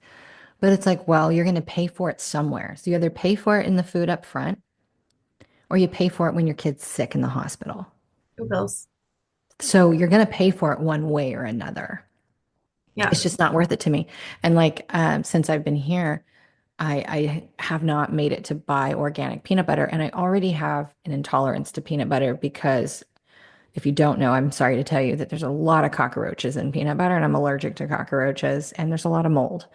But it's like, well, you're going to pay for it somewhere. So you either pay for it in the food up front or you pay for it when your kid's sick in the hospital. Who bills? So you're going to pay for it one way or another. Yeah. It's just not worth it to me. And like, since I've been here, I have not made it to buy organic peanut butter. And I already have an intolerance to peanut butter because if you don't know, I'm sorry to tell you that there's a lot of cockroaches in peanut butter, and I'm allergic to cockroaches, and there's a lot of mold.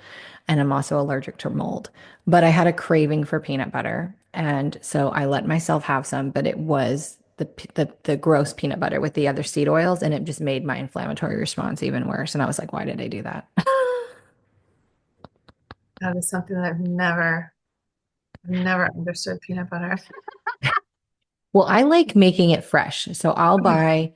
And I'm also allergic to mold. But I had a craving for peanut butter. And so I let myself have some, but it was the gross peanut butter with the other seed oils, and it just made my inflammatory response even worse. And I was like, why did I do that? That is something that I've never understood peanut butter. Well, I like making it fresh. So I'll Mhm. buy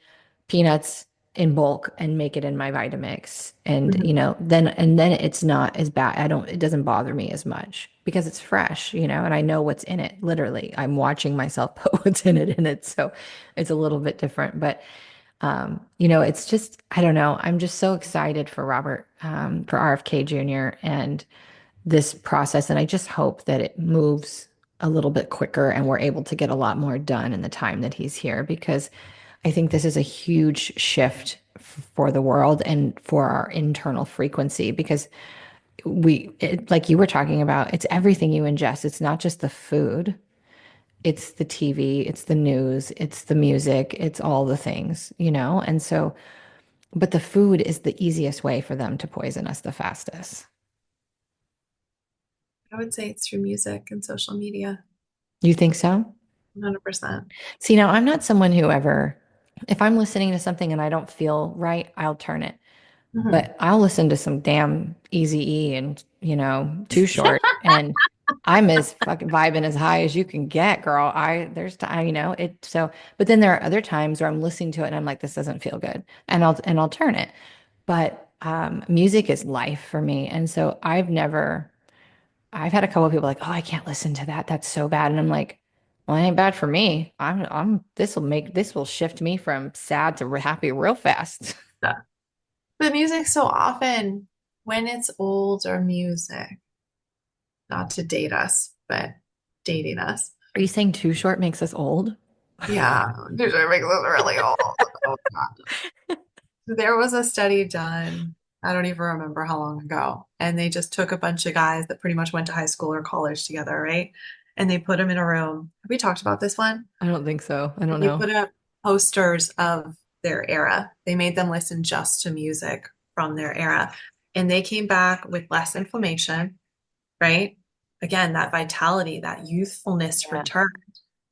peanuts in bulk and make it in my Vitamix. And, Mhm. then it's not as bad. It doesn't bother me as much because it's fresh, and I know what's in it. Literally, I'm watching myself put what's in it. So it's a little bit different. But, it's just, I don't know. I'm just so excited for Robert, for RFK Jr. and this process. And I just hope that it moves a little bit quicker and we're able to get a lot more done in the time that he's here because I think this is a huge shift for the world and for our internal frequency because like you were talking about, it's everything you ingest. It's not just the food, it's the TV, it's the news, it's the music, it's all the things. And so, but the food is the easiest way for them to poison us the fastest. I would say it's through music and social media. You think so? 100%. See, now I'm not someone who ever, if I'm listening to something and I don't feel right, I'll turn it. Mhm. But I'll listen to some damn Easy E and, Too Short, and I'm as fucking vibing as high as you can get, girl. There's time, but then there are other times where I'm listening to it and I'm like, this doesn't feel good. And I'll turn it. But music is life for me. And so I've had a couple of people like, oh, I can't listen to that. That's so bad. And I'm like, well, it ain't bad for me. This will shift me from sad to happy real fast. But music so often, when it's older music, not to date us, but dating us. Are you saying Too Short makes us old? Yeah, music makes us really old. Oh, God. There was a study done, I don't even remember how long ago, and they just took a bunch of guys that pretty much went to high school or college together, right? And they put them in a room. Have we talked about this one? I don't think so. I don't They know. put up posters of their era. They made them listen just to music from their era. and they came back with less inflammation, right? Again, that vitality, that youthfulness Yeah. returned,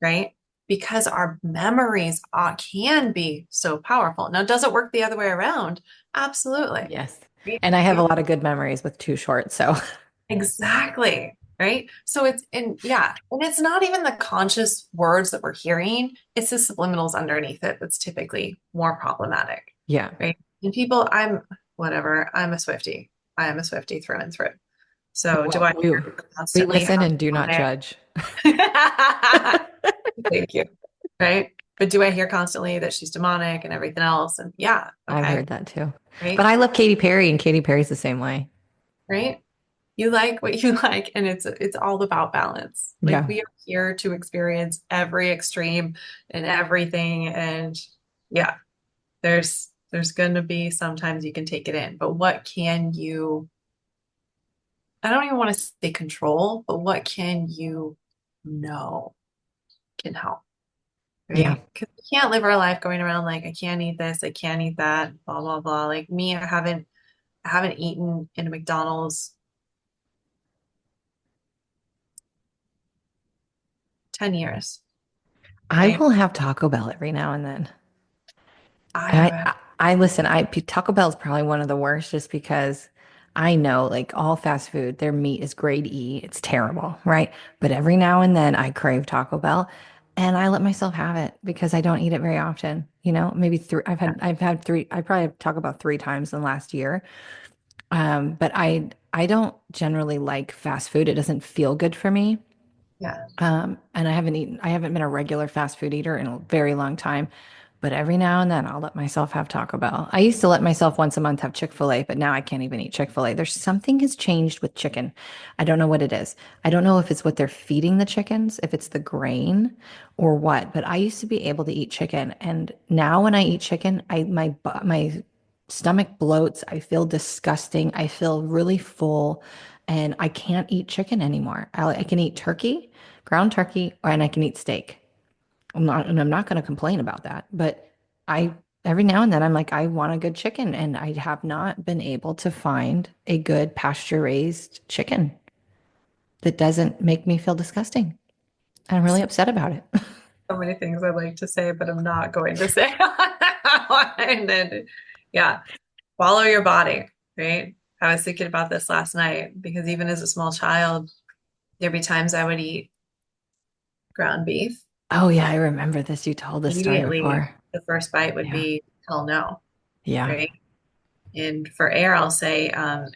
right? Because our memories can be so powerful. Now, does it work the other way around? Absolutely. Yes. Right? And I have a lot of good memories with Too Short. So, Exactly. Right. So and it's not even the conscious words that we're hearing, it's the subliminals underneath it that's typically more problematic. yeah. Right. And people, whatever, I'm a Swiftie. I am a Swiftie through and through. So do Well, I we, hear we constantly listen how and do not demonic? judge. Thank you. Right. But do I hear constantly that she's demonic and everything else? And yeah, I've okay. heard that too. But Right. I love Katy Perry, and Katy Perry's the same way. Right. You like what you like, and it's all about balance. Like Yeah. we are here to experience every extreme and everything. And yeah, there's gonna be sometimes you can take it in, but what can you, I don't even want to say control, but what can you know can help, Yeah. right? Because we can't live our life going around like I can't eat this, I can't eat that, blah blah blah. Like me, I haven't eaten in a McDonald's 10 years, I right? will have Taco Bell every now and then. I And haven't. I listen, Taco Bell is probably one of the worst just because I know like all fast food, their meat is grade E. It's terrible, right? But every now and then I crave Taco Bell and I let myself have it because I don't eat it very often. Maybe three, I've had three, I probably have Taco Bell 3 times in the last year. But I don't generally like fast food. It doesn't feel good for me. Yeah. And I haven't been a regular fast food eater in a very long time, but every now and then I'll let myself have Taco Bell. I used to let myself once a month have Chick-fil-A, but now I can't even eat Chick-fil-A. There's something has changed with chicken. I don't know what it is. I don't know if it's what they're feeding the chickens, if it's the grain or what, but I used to be able to eat chicken. And now when I eat chicken, my stomach bloats. I feel disgusting. I feel really full and I can't eat chicken anymore. I can eat turkey, ground turkey, and I can eat steak. I'm not going to complain about that. But I, every now and then, I'm like, I want a good chicken, and I have not been able to find a good pasture raised chicken that doesn't make me feel disgusting. I'm really upset about it. So many things I'd like to say, but I'm not going to say. And then, yeah, follow your body, right? I was thinking about this last night because even as a small child, there'd be times I would eat ground beef. Oh, yeah, I remember this. You told this story Immediately, before. the first bite would Yeah. be hell no, Yeah. right? And for air, I'll say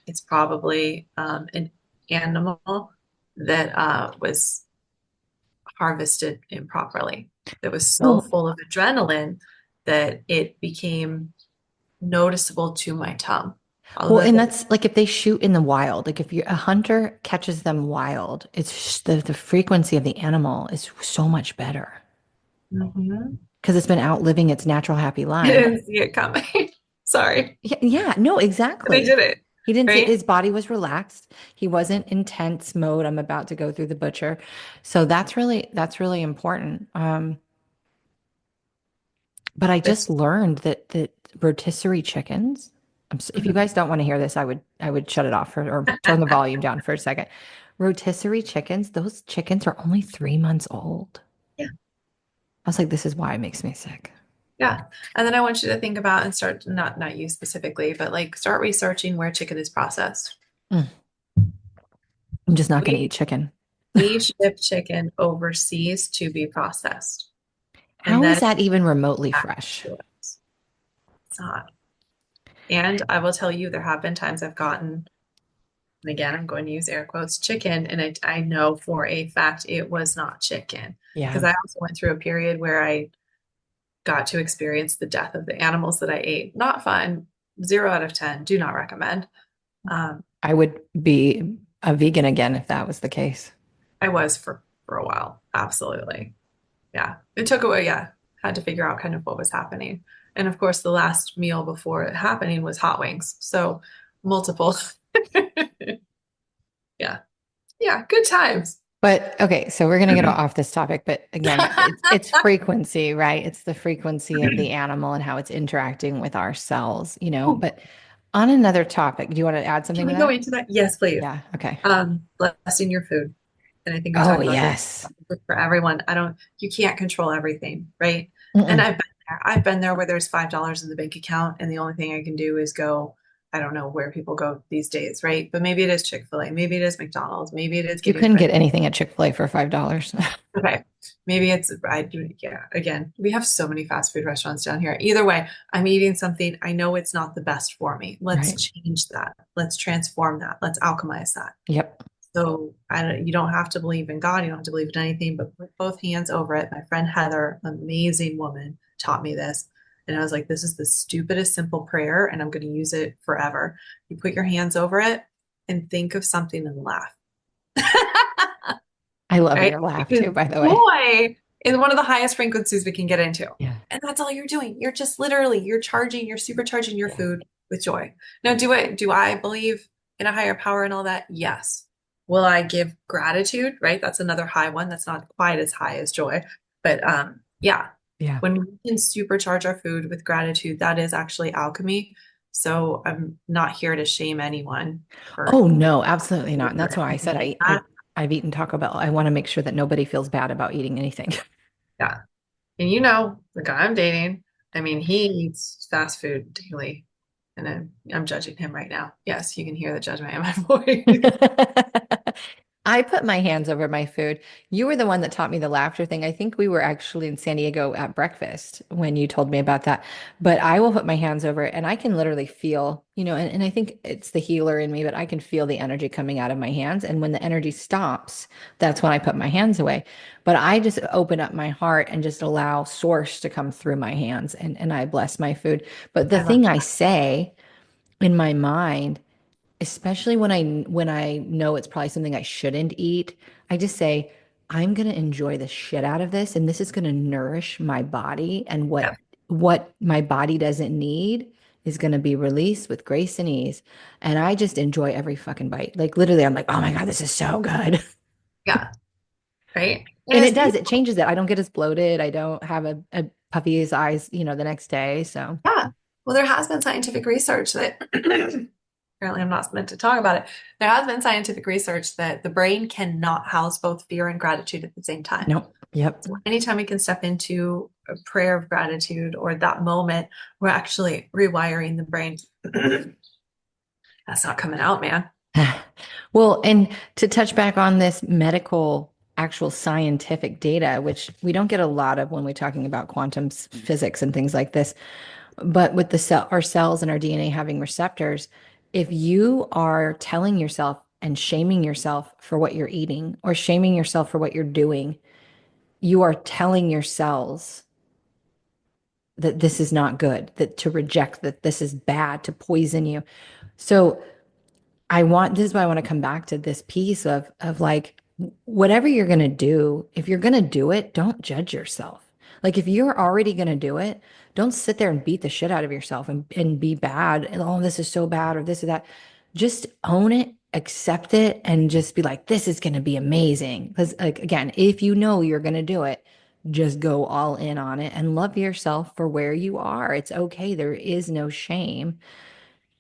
it's probably an animal that was harvested improperly. That was so Well, full of adrenaline that it became noticeable to my tongue. Well, Although, and that's like if they shoot in the wild, like if a hunter catches them wild, the frequency of the animal is so much better mhm. because it's been out living its natural happy I life. didn't see it coming. Sorry. Yeah, yeah, no, They exactly. did it, He didn't see right? his body was relaxed. He wasn't intense mode. I'm about to go through the butcher. So that's really important. But I But just learned that rotisserie chickens. If you mhm. guys don't want to hear this, I would shut it off or turn the volume down for a second. Rotisserie chickens, those chickens are only 3 months old. Yeah, I was like, this is why it makes me sick. yeah. And then I want you to think about and start not you specifically, but like start researching where chicken is processed. Mm, I'm just not going to We eat chicken. we ship chicken overseas to be processed, and How then is it's that even remotely back fresh? to us. It's not. And I will tell you, there have been times I've gotten, and again, I'm going to use air quotes, chicken, and I know for a fact it was not chicken. Because Yeah. I also went through a period where I got to experience the death of the animals that I ate. Not fun. 0 out of 10. Do not recommend. Um, I would be a vegan again if that was the case. I was for a while. Absolutely. Yeah. It took away, yeah. Had to figure out kind of what was happening. And of course, the last meal before it happening was hot wings. So multiple. Yeah. Yeah. Good times. But okay, so we're gonna get off this topic, but again, it's frequency, right? It's the frequency of the animal and how it's interacting with our cells. But On another topic, do you want to add Can something to we go that? into that? Yes, please. Yeah. Okay. Blessing your food. And I think we Oh, talked about this yes. for everyone. You can't control everything, right? And Mm-mm. I've been there. I've been there where there's $5 in the bank account, and the only thing I can do is go. I don't know where people go these days, right? But maybe it is Chick-fil-A, maybe it is McDonald's, maybe it is You getting couldn't food. get anything at Chick-fil-A for $5. Okay. Maybe it's, I do, yeah, again, we have so many fast food restaurants down here. Either way, I'm eating something. I know it's not the best for me. Let's Right. change that. Let's transform that. Let's alchemize that. Yep. So you don't have to believe in God. You don't have to believe in anything, but put both hands over it. My friend Heather, amazing woman, taught me this. And I was like, this is the stupidest simple prayer, and I'm going to use it forever. You put your hands over it and think of something and laugh. I love Right? your laugh Because too, by the way. joy is one of the highest frequencies we can get into. Yeah. And that's all you're doing. You're just literally, you're supercharging your Yeah. food with joy. Now, do I believe in a higher power and all that? Yes. Will I give gratitude? Right? That's another high one. That's not quite as high as joy. But yeah, Yeah. when we can supercharge our food with gratitude, that is actually alchemy. So I'm not here to shame anyone for Oh no, absolutely not. And that's for why I said doing that. I've eaten Taco Bell. I want to make sure that nobody feels bad about eating anything. Yeah. And you know, the guy I'm dating, I mean, he eats fast food daily. And I'm judging him right now. Yes, you can hear the judgment in my voice. I put my hands over my food. You were the one that taught me the laughter thing. I think we were actually in San Diego at breakfast when you told me about that. But I will put my hands over it and I can literally feel, and I think it's the healer in me, but I can feel the energy coming out of my hands. And when the energy stops, that's when I put my hands away. But I just open up my heart and just allow source to come through my hands and I bless my food. But the I love thing I say in my mind, especially when I know it's probably something I shouldn't eat, I just say, I'm going to enjoy the shit out of this and this is going to nourish my body and yeah, what my body doesn't need is going to be released with grace and ease. And I just enjoy every fucking bite. Like literally I'm like, "Oh my God, this is so good." yeah, right. And And it's it does, it beautiful. changes it. I don't get as bloated. I don't have a puffy as eyes, the next day. So, Yeah. Well, there has been scientific research that apparently I'm not meant to talk about it. There has been scientific research that the brain cannot house both fear and gratitude at the same time. no. Yep. So anytime we can step into a prayer of gratitude or that moment, we're actually rewiring the brain. That's not coming out, man. Well, and to touch back on this medical, actual scientific data, which we don't get a lot of when we're talking about quantum physics and things like this, but with our cells and our DNA having receptors, if you are telling yourself and shaming yourself for what you're eating or shaming yourself for what you're doing, you are telling your cells that this is not good, that to reject that this is bad, to poison you. So this is why I want to come back to this piece of like whatever you're going to do, if you're going to do it, don't judge yourself. Like if you're already going to do it, don't sit there and beat the shit out of yourself and be bad. And, oh, this is so bad or this or that. Just own it, accept it, and just be like, this is going to be amazing. Because like again, if you know you're going to do it, just go all in on it and love yourself for where you are. It's okay. There is no shame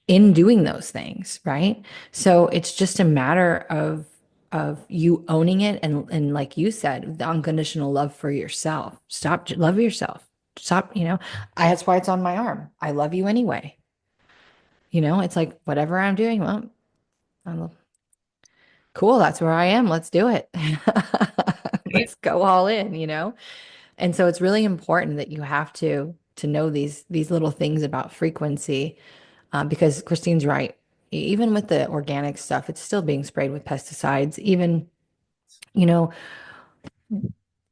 in doing those things, right? So it's just a matter of you owning it and like you said, the unconditional love for yourself. Love yourself. Stop, that's why it's on my arm. I love you anyway. It's like whatever I'm doing, well, I'm cool, that's where I am. Let's do it. Right? Let's go all in. And so it's really important that you have to know these little things about frequency because Christine's right. Even with the organic stuff, it's still being sprayed with pesticides. Even, you know,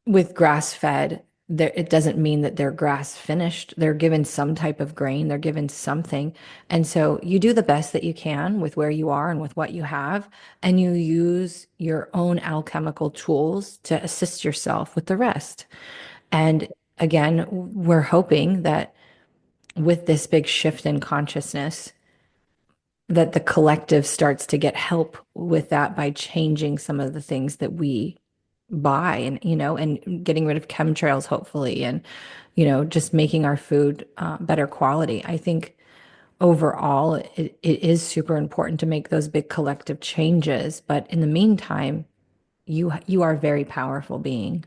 with grass fed, it doesn't mean that they're grass finished. They're given some type of grain, they're given something. And so you do the best that you can with where you are and with what you have. And you use your own alchemical tools to assist yourself with the rest. And again, we're hoping that with this big shift in consciousness, that the collective starts to get help with that by changing some of the things that we buy and getting rid of chemtrails hopefully and just making our food better quality. I think overall, it is super important to make those big collective changes. But in the meantime, you are a very powerful being.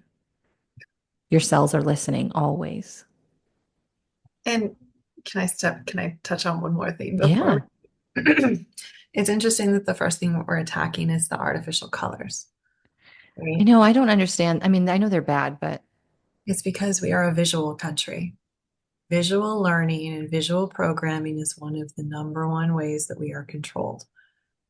Your cells are listening always. And can I touch on one more thing before Yeah. we it's interesting that the first thing we're attacking is the artificial colors, I right? know, I don't understand. I mean, I know they're bad, but It's because we are a visual country. Visual learning and visual programming is one of the number one ways that we are controlled.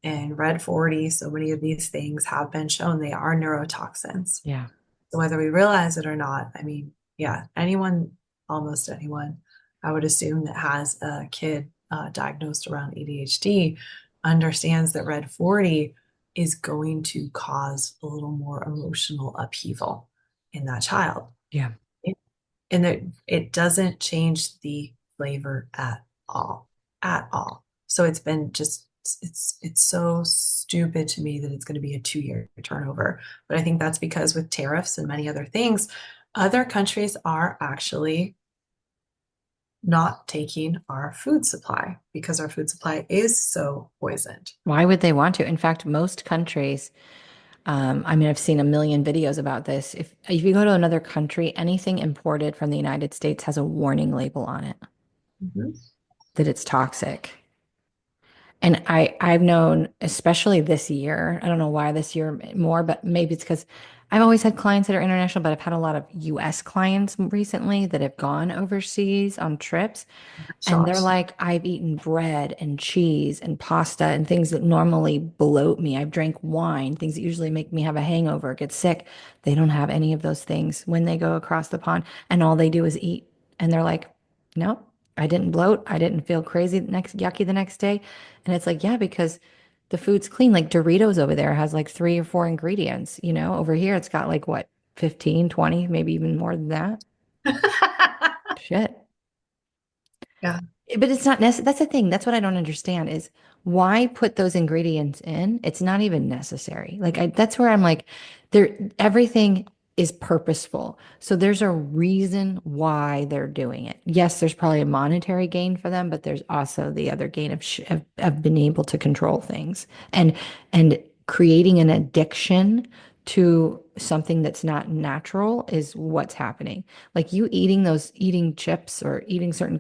And Red 40, so many of these things have been shown they are neurotoxins. yeah. So whether we realize it or not, I mean, yeah, anyone, almost anyone, I would assume that has a kid diagnosed around ADHD understands that Red 40 is going to cause a little more emotional upheaval in that child. Yeah. And that it doesn't change the flavor at all. So it's been just it's so stupid to me that it's going to be a 2 year turnover. But I think that's because with tariffs and many other things, other countries are actually not taking our food supply because our food supply is so poisoned. Why would they want to? In fact, most countries, I mean, I've seen a million videos about this. If you go to another country, anything imported from the United States has a warning label on it Mhm. that it's toxic. And I've known, especially this year, I don't know why this year more, but maybe it's because I've always had clients that are international, but I've had a lot of US clients recently that have gone overseas on trips. And they're Shocked. like, I've eaten bread and cheese and pasta and things that normally bloat me. I've drank wine, things that usually make me have a hangover, get sick. They don't have any of those things when they go across the pond, and all they do is eat. And they're like, no, I didn't bloat. I didn't feel crazy yucky the next day. And it's like, yeah, because the food's clean. Like Doritos over there has like 3 or 4 ingredients, over here it's got like what, 15, 20, maybe even more than that. Shit. Yeah. But it's not necessary. That's the thing. That's what I don't understand is why put those ingredients in? It's not even necessary. That's where I'm like, everything is purposeful. So there's a reason why they're doing it. Yes, there's probably a monetary gain for them, but there's also the other gain of being able to control things and creating an addiction to something that's not natural is what's happening. Like you eating chips or eating certain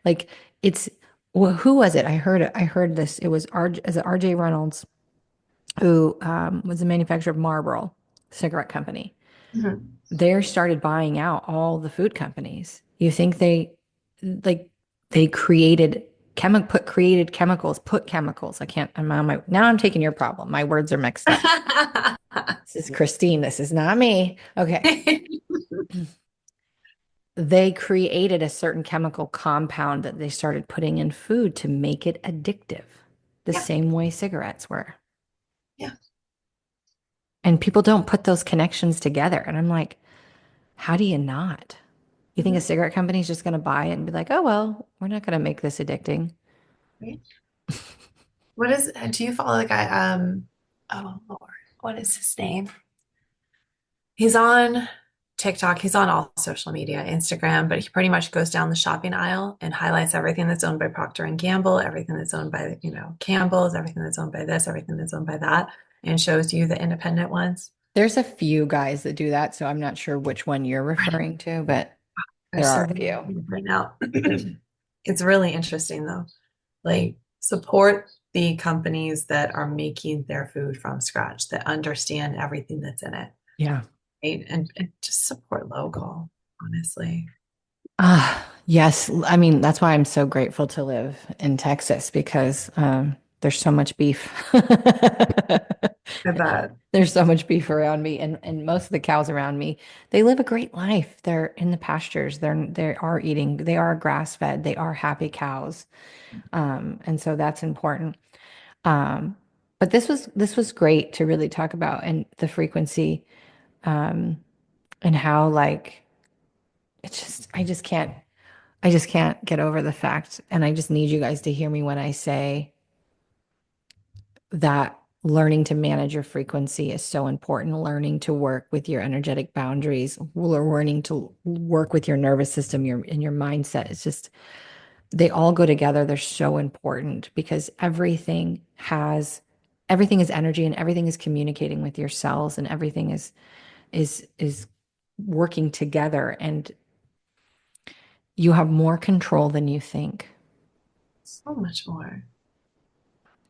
like it's well, who was it? I heard this. It was RJ Reynolds, who was the manufacturer of Marlboro cigarette company. Mhm. They started buying out all the food companies. You think like they created chemicals, put chemicals. I can't, I'm on my, now I'm taking your problem. My words are mixed up. This is Christine. This is not me. Okay. They created a certain chemical compound that they started putting in food to make it addictive, the Yeah. same way cigarettes were. Yeah. And people don't put those connections together. And I'm like, how do you not? You think a Mhm. cigarette company is just going to buy it and be like, oh, well, we're not going to make this addicting? Right. What is, do you follow the guy? Oh Lord, what is his name? He's on TikTok, he's on all social media, Instagram, but he pretty much goes down the shopping aisle and highlights everything that's owned by Procter and Gamble, everything that's owned by, Campbell's, everything that's owned by this, everything that's owned by that, and shows you the independent ones. There's a few guys that do that. So I'm not sure which one you're Right. referring to, but there There's are so a many few. right now. It's really interesting though. Like support the companies that are making their food from scratch, that understand everything that's in it, Yeah. right? And just support local, honestly. Yes. I mean, that's why I'm so grateful to live in Texas because there's so much beef. I bet. There's so much beef around me, and most of the cows around me, they live a great life. They're in the pastures. They are grass fed. They are happy cows. And so that's important. Um, but this was great to really talk about and the frequency, and how like it's just I just can't get over the fact, and I just need you guys to hear me when I say that learning to manage your frequency is so important. Learning to work with your energetic boundaries, learning to work with your nervous system, your mindset. It's just they all go together. They're so important because everything is energy and everything is communicating with your cells and everything is working together and you have more control than you think. So much more.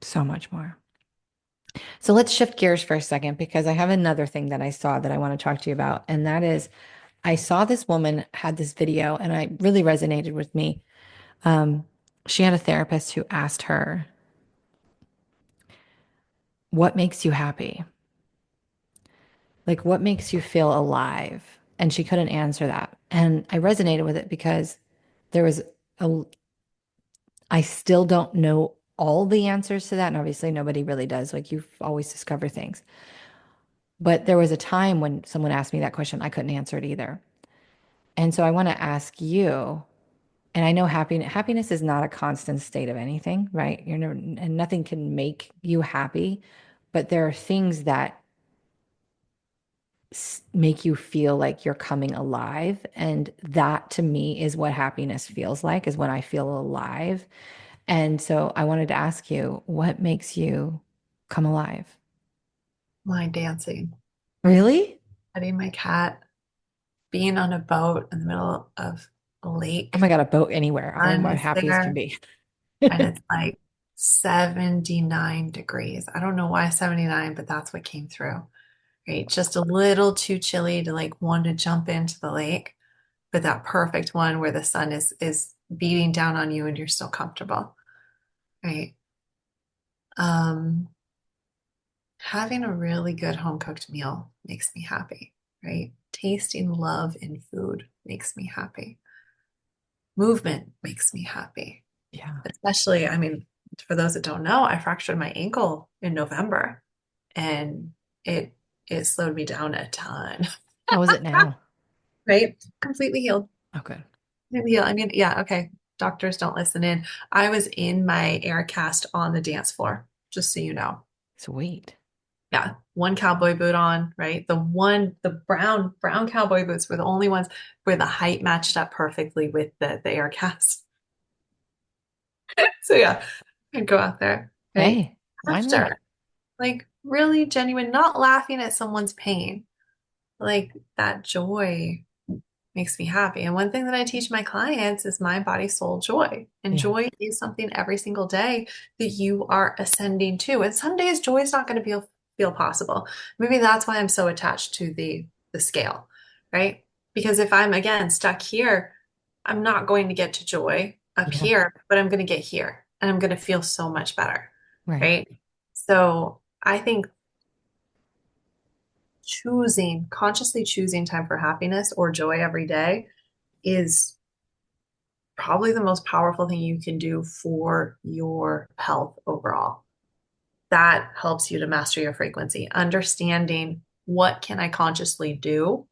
So much more. So let's shift gears for a second because I have another thing that I saw that I want to talk to you about. And that is, I saw this woman had this video and it really resonated with me. Um, she had a therapist who asked her, what makes you happy? Like, what makes you feel alive? And she couldn't answer that. And I resonated with it because there was a, I still don't know all the answers to that. And obviously, nobody really does. Like, you always discover things. But there was a time when someone asked me that question, I couldn't answer it either. And so I want to ask you, and I know happiness is not a constant state of anything, right? You're never, and nothing can make you happy, but there are things that make you feel like you're coming alive. And that to me is what happiness feels like, is when I feel alive. And so I wanted to ask you, what makes you come alive? Line dancing, Really? petting my cat, being on a boat in the middle of a Oh my lake. God, a boat anywhere. I'm Sun as is happy as can there be. and it's like 79 degrees. I don't know why 79, but that's what came through. Right? Just a little too chilly to like want to jump into the lake, but that perfect one where the sun is beating down on you and you're still comfortable. Right? Um, Having a really good home cooked meal makes me happy, right? Tasting love in food makes me happy. Movement makes me happy. Yeah. Especially, I mean, for those that don't know, I fractured my ankle in November and it it slowed me down a ton, How is it now? right? Completely healed. Oh, good. Completely healed. I mean, yeah, okay. Doctors don't listen in. I was in my air cast on the dance floor, just so you know. Sweet. Yeah, one cowboy boot on, right? The brown cowboy boots were the only ones where the height matched up perfectly with the air cast. So yeah, I'd go out there, right? Hey, why not? After, like really genuine, not laughing at someone's pain, like that joy makes me happy. And one thing that I teach my clients is mind, body, soul, joy. And Yeah. joy is something every single day that you are ascending to. And some days joy is not going to feel possible. Maybe that's why I'm so attached to the scale, right? Because if I'm again stuck here, I'm not going to get to joy up Yeah. here, but I'm going to get here and I'm going to feel so much better, Right. right? So I think consciously choosing time for happiness or joy every day is probably the most powerful thing you can do for your health overall. That helps you to master your frequency, understanding what can I consciously do,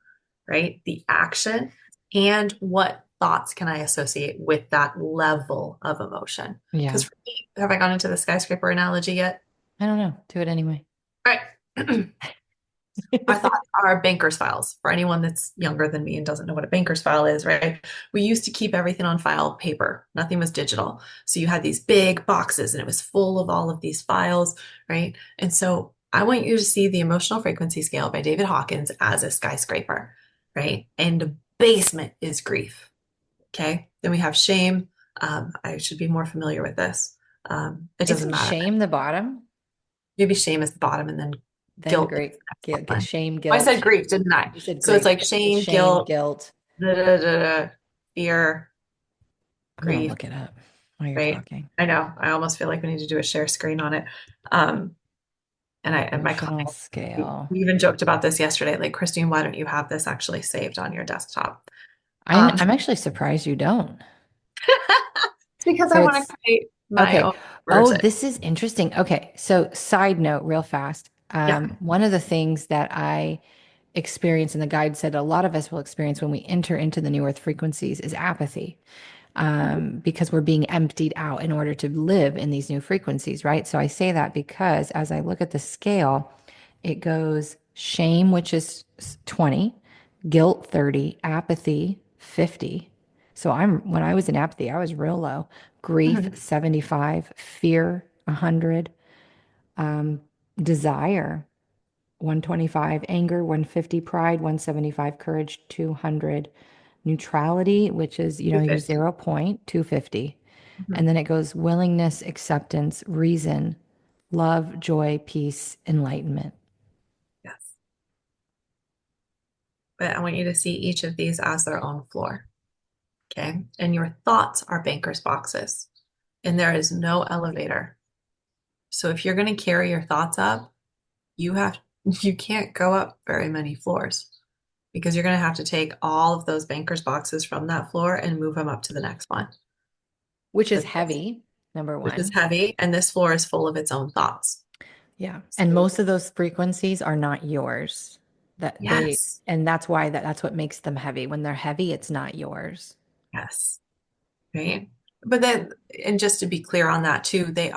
right? The action and what thoughts can I associate with that level of emotion? Yeah. Because for me, have I gone into the skyscraper analogy yet? I don't know. Do it anyway. All right. Our thoughts are banker's files for anyone that's younger than me and doesn't know what a banker's file is, right? We used to keep everything on file paper. Nothing was digital. So you had these big boxes and it was full of all of these files, right? And so I want you to see the emotional frequency scale by David Hawkins as a skyscraper, right? And the basement is grief. Okay. Then we have shame. I should be more familiar with this. It doesn't Isn't matter. shame the bottom? Maybe shame is the bottom and then Then guilt is great. the next one. Shame, I guilt. said grief, didn't I? You said So it's grief. like It's shame, shame, guilt, guilt. da, da, da, da, fear, I'm gonna grief, look it up while you're right? talking. I know. I almost feel like we need to do a share screen on it. Um, and my Emotional client, we scale. even joked about this yesterday. Like, Kristine, why don't you have this actually saved on your desktop? I'm Um, I'm actually surprised you don't. it's because I So want it's to create my okay. own Oh, version. this is interesting. Okay. So side note, real fast. Yeah. One of the things that I experience and the guide said a lot of us will experience when we enter into the new earth frequencies is apathy. Because we're being emptied out in order to live in these new frequencies, right? So I say that because as I look at the scale, it goes shame, which is 20, guilt 30, apathy 50. So when I was in apathy, I was real low. Grief, Mhm. 75, fear, 100, um, desire, 125, anger, 150, pride, 175, courage, 200, neutrality, which is, your 250. 0 point, 250. And Mhm. then it goes willingness, acceptance, reason, love, joy, peace, enlightenment. Yes. But I want you to see each of these as their own floor. Okay. And your thoughts are banker's boxes, and there is no elevator. So if you're going to carry your thoughts up, you have you can't go up very many floors because you're going to have to take all of those banker's boxes from that floor and move them up to the next one. Which is But heavy, number which is one. heavy, and this floor is full of its own thoughts. Yeah. And So most of those frequencies are not yours. That they, yes, and that's why that's what makes them heavy. When they're heavy, it's not yours. yes, right. But then, and just to be clear on that too, they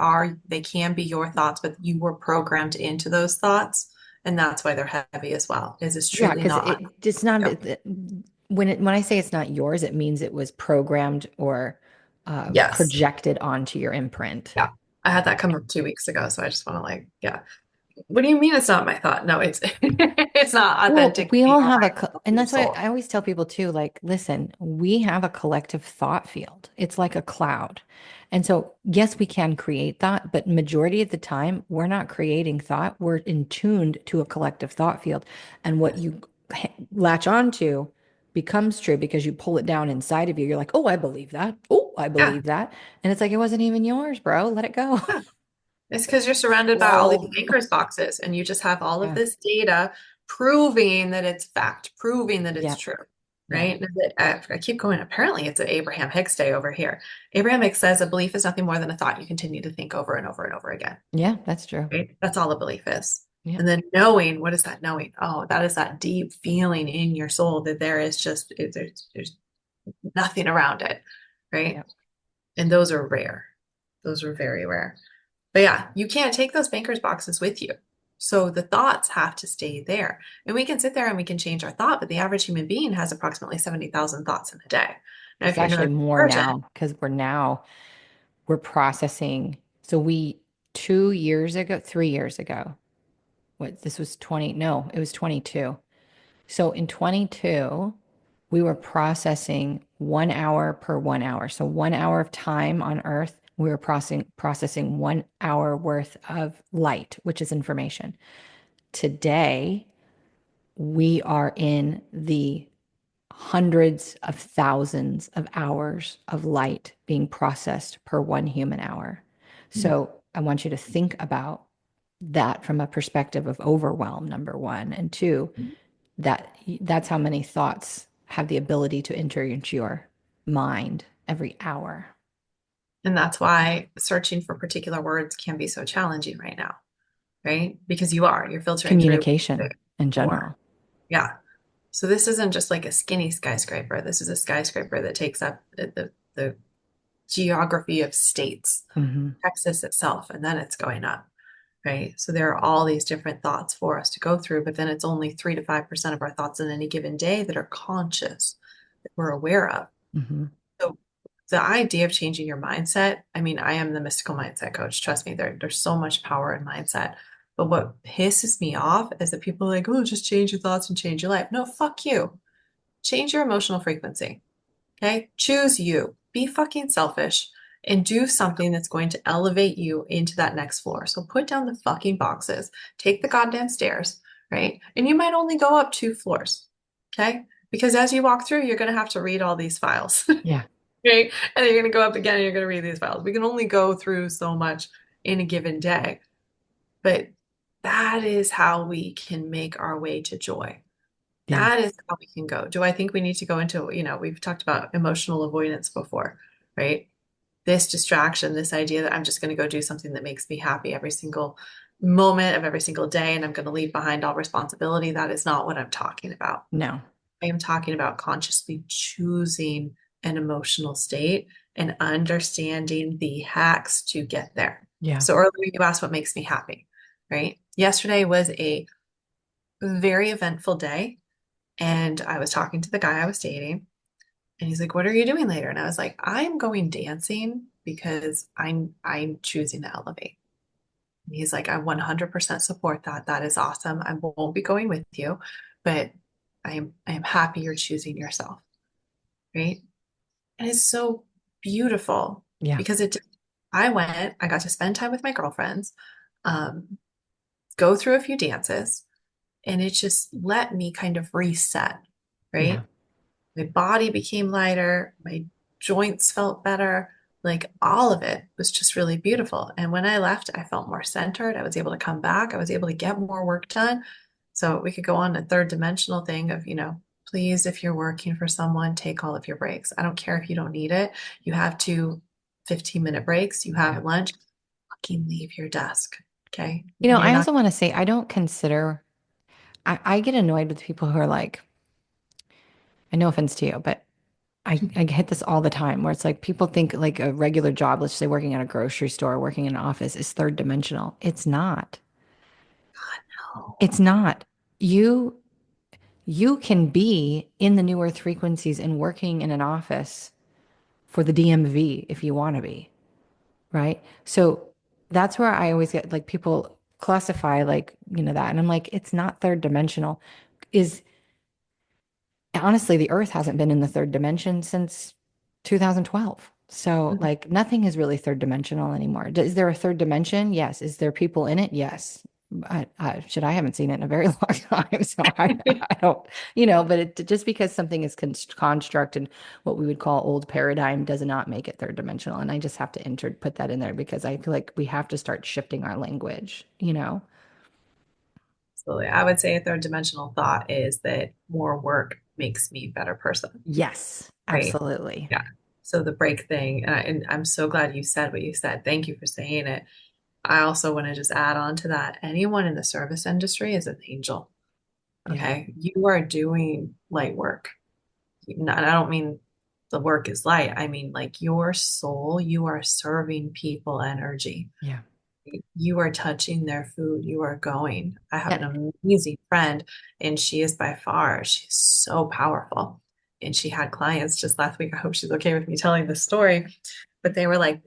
can be your thoughts, but you were programmed into those thoughts, and that's why they're heavy as well. Is it's Yeah, truly because not. it's not Yeah. when I say it's not yours, it means it was programmed or Yes. projected onto your imprint. Yeah. I had that come up 2 weeks ago, so I just want to like, yeah. What do you mean it's not my thought? No, it's it's not Well, authentic to we me all or have my and true that's why soul. I always tell people too, like, listen, we have a collective thought field. It's like a cloud. And so, yes, we can create thought, but majority of the time, we're not creating thought. We're in tuned to a collective thought field. And what Yes. you latch onto becomes true because you pull it down inside of you. You're like, oh, I believe that. Oh, I Yeah. believe that. And it's like, it wasn't even yours, bro. Let it go. Yeah. It's because you're surrounded by all these Lol. anchors boxes and you just have all of Yeah. this data proving that it's fact, proving that it's Yeah. true, Yeah. right? I keep going. Apparently, it's an Abraham Hicks day over here. Abraham Hicks says a belief is nothing more than a thought you continue to think over and over and over again, Yeah. That's true. right? That's all a belief is. Yeah. And then knowing, what is that knowing? Oh, that is that deep feeling in your soul that there is just, there's nothing around it, right? Yeah. And those are rare. Those are very rare. But yeah, you can't take those banker's boxes with you. So the thoughts have to stay there. And we can sit there and we can change our thought, but the average human being has approximately 70,000 thoughts in a day. Now, It's if you're actually more neurodivergent, now because we're processing. So 2 years ago, 3 years ago, what this was 20, no, it was 22. So in 22, we were processing 1 hour per 1 hour. So 1 hour of time on Earth, we were processing 1 hour worth of light, which is information. Today, we are in the hundreds of thousands of hours of light being processed per one human hour. So I want you to think about that from a perspective of overwhelm, number one. And two, that's how many thoughts have the ability to enter into your mind every hour. and that's why searching for particular words can be so challenging right now, right? Because you're filtering through Communication in more. general. Yeah. So this isn't just like a skinny skyscraper. This is a skyscraper that takes up the geography of states, Hmm. Texas itself, and then it's going up, right? So there are all these different thoughts for us to go through, but then it's only 3 to 5% of our thoughts in any given day that are conscious, that we're aware of. Hmm. So the idea of changing your mindset, I mean, I am the mystical mindset coach. Trust me, there's so much power in mindset. But what pisses me off is that people are like, oh, just change your thoughts and change your life. No, fuck you. Change your emotional frequency. Okay. Choose you. Be fucking selfish and do something that's going to elevate you into that next floor. So put down the fucking boxes, take the goddamn stairs, right? And you might only go up 2 floors. Okay. Because as you walk through, you're going to have to read all these files, Yeah. right? And then you're going to go up again and you're going to read these files. We can only go through so much in a given day. But that is how we can make our way to joy. Yeah. That is how we can go. Do I think we need to go into, we've talked about emotional avoidance before, right? This distraction, this idea that I'm just going to go do something that makes me happy every single moment of every single day, and I'm going to leave behind all responsibility. That is not what I'm talking about. No. I am talking about consciously choosing an emotional state and understanding the hacks to get there. Yeah. So earlier you asked what makes me happy, right? Yesterday was a very eventful day, and I was talking to the guy I was dating, And he's like, what are you doing later? And I was like, I'm going dancing because I'm choosing to elevate. And he's like, I 100% support that. That is awesome. I won't be going with you, but I am happy you're choosing yourself, right? And it's so beautiful Yeah. because I went, I got to spend time with my girlfriends, um, go through a few dances, and it just let me kind of reset, Yeah. right? My body became lighter, my joints felt better, like all of it was just really beautiful. And when I left, I felt more centered. I was able to come back, I was able to get more work done. So we could go on a third dimensional thing of, please, if you're working for someone, take all of your breaks. I don't care if you don't need it. You have two 15-minute breaks, you Yeah. have lunch, fucking leave your desk. Okay. I You're not. also want to say, I don't consider, I get annoyed with people who are like, and no offense to you, but I hit this all the time where it's like people think like a regular job, let's say working at a grocery store, working in an office is third dimensional. It's not. No. It's not. You you can be in the new earth frequencies and working in an office for the DMV if you want to be, right? So that's where I always get like people classify like, that. And I'm like, it's not third dimensional. Is honestly, the Earth hasn't been in the third dimension since 2012. So, like, nothing is really third dimensional anymore. Is there a third dimension? Yes. Is there people in it? Yes. I haven't seen it in a very long time. So, I don't, but just because something is construct and what we would call old paradigm does not make it third dimensional. And I just have to put that in there because I feel like we have to start shifting our language. Absolutely. I would say a third dimensional thought is that more work makes me a better person, Yes, right? absolutely. Yeah. So the break thing, and I'm so glad you said what you said. Thank you for saying it. I also want to just add on to that. Anyone in the service industry is an angel. Yeah. Okay. You are doing light work. And I don't mean the work is light. I mean, like your soul, you are serving people energy. Yeah. You are touching their food. You are going. I have Yeah. an amazing friend, and she is by far, she's so powerful. And she had clients just last week. I hope she's okay with me telling this story. But they were like,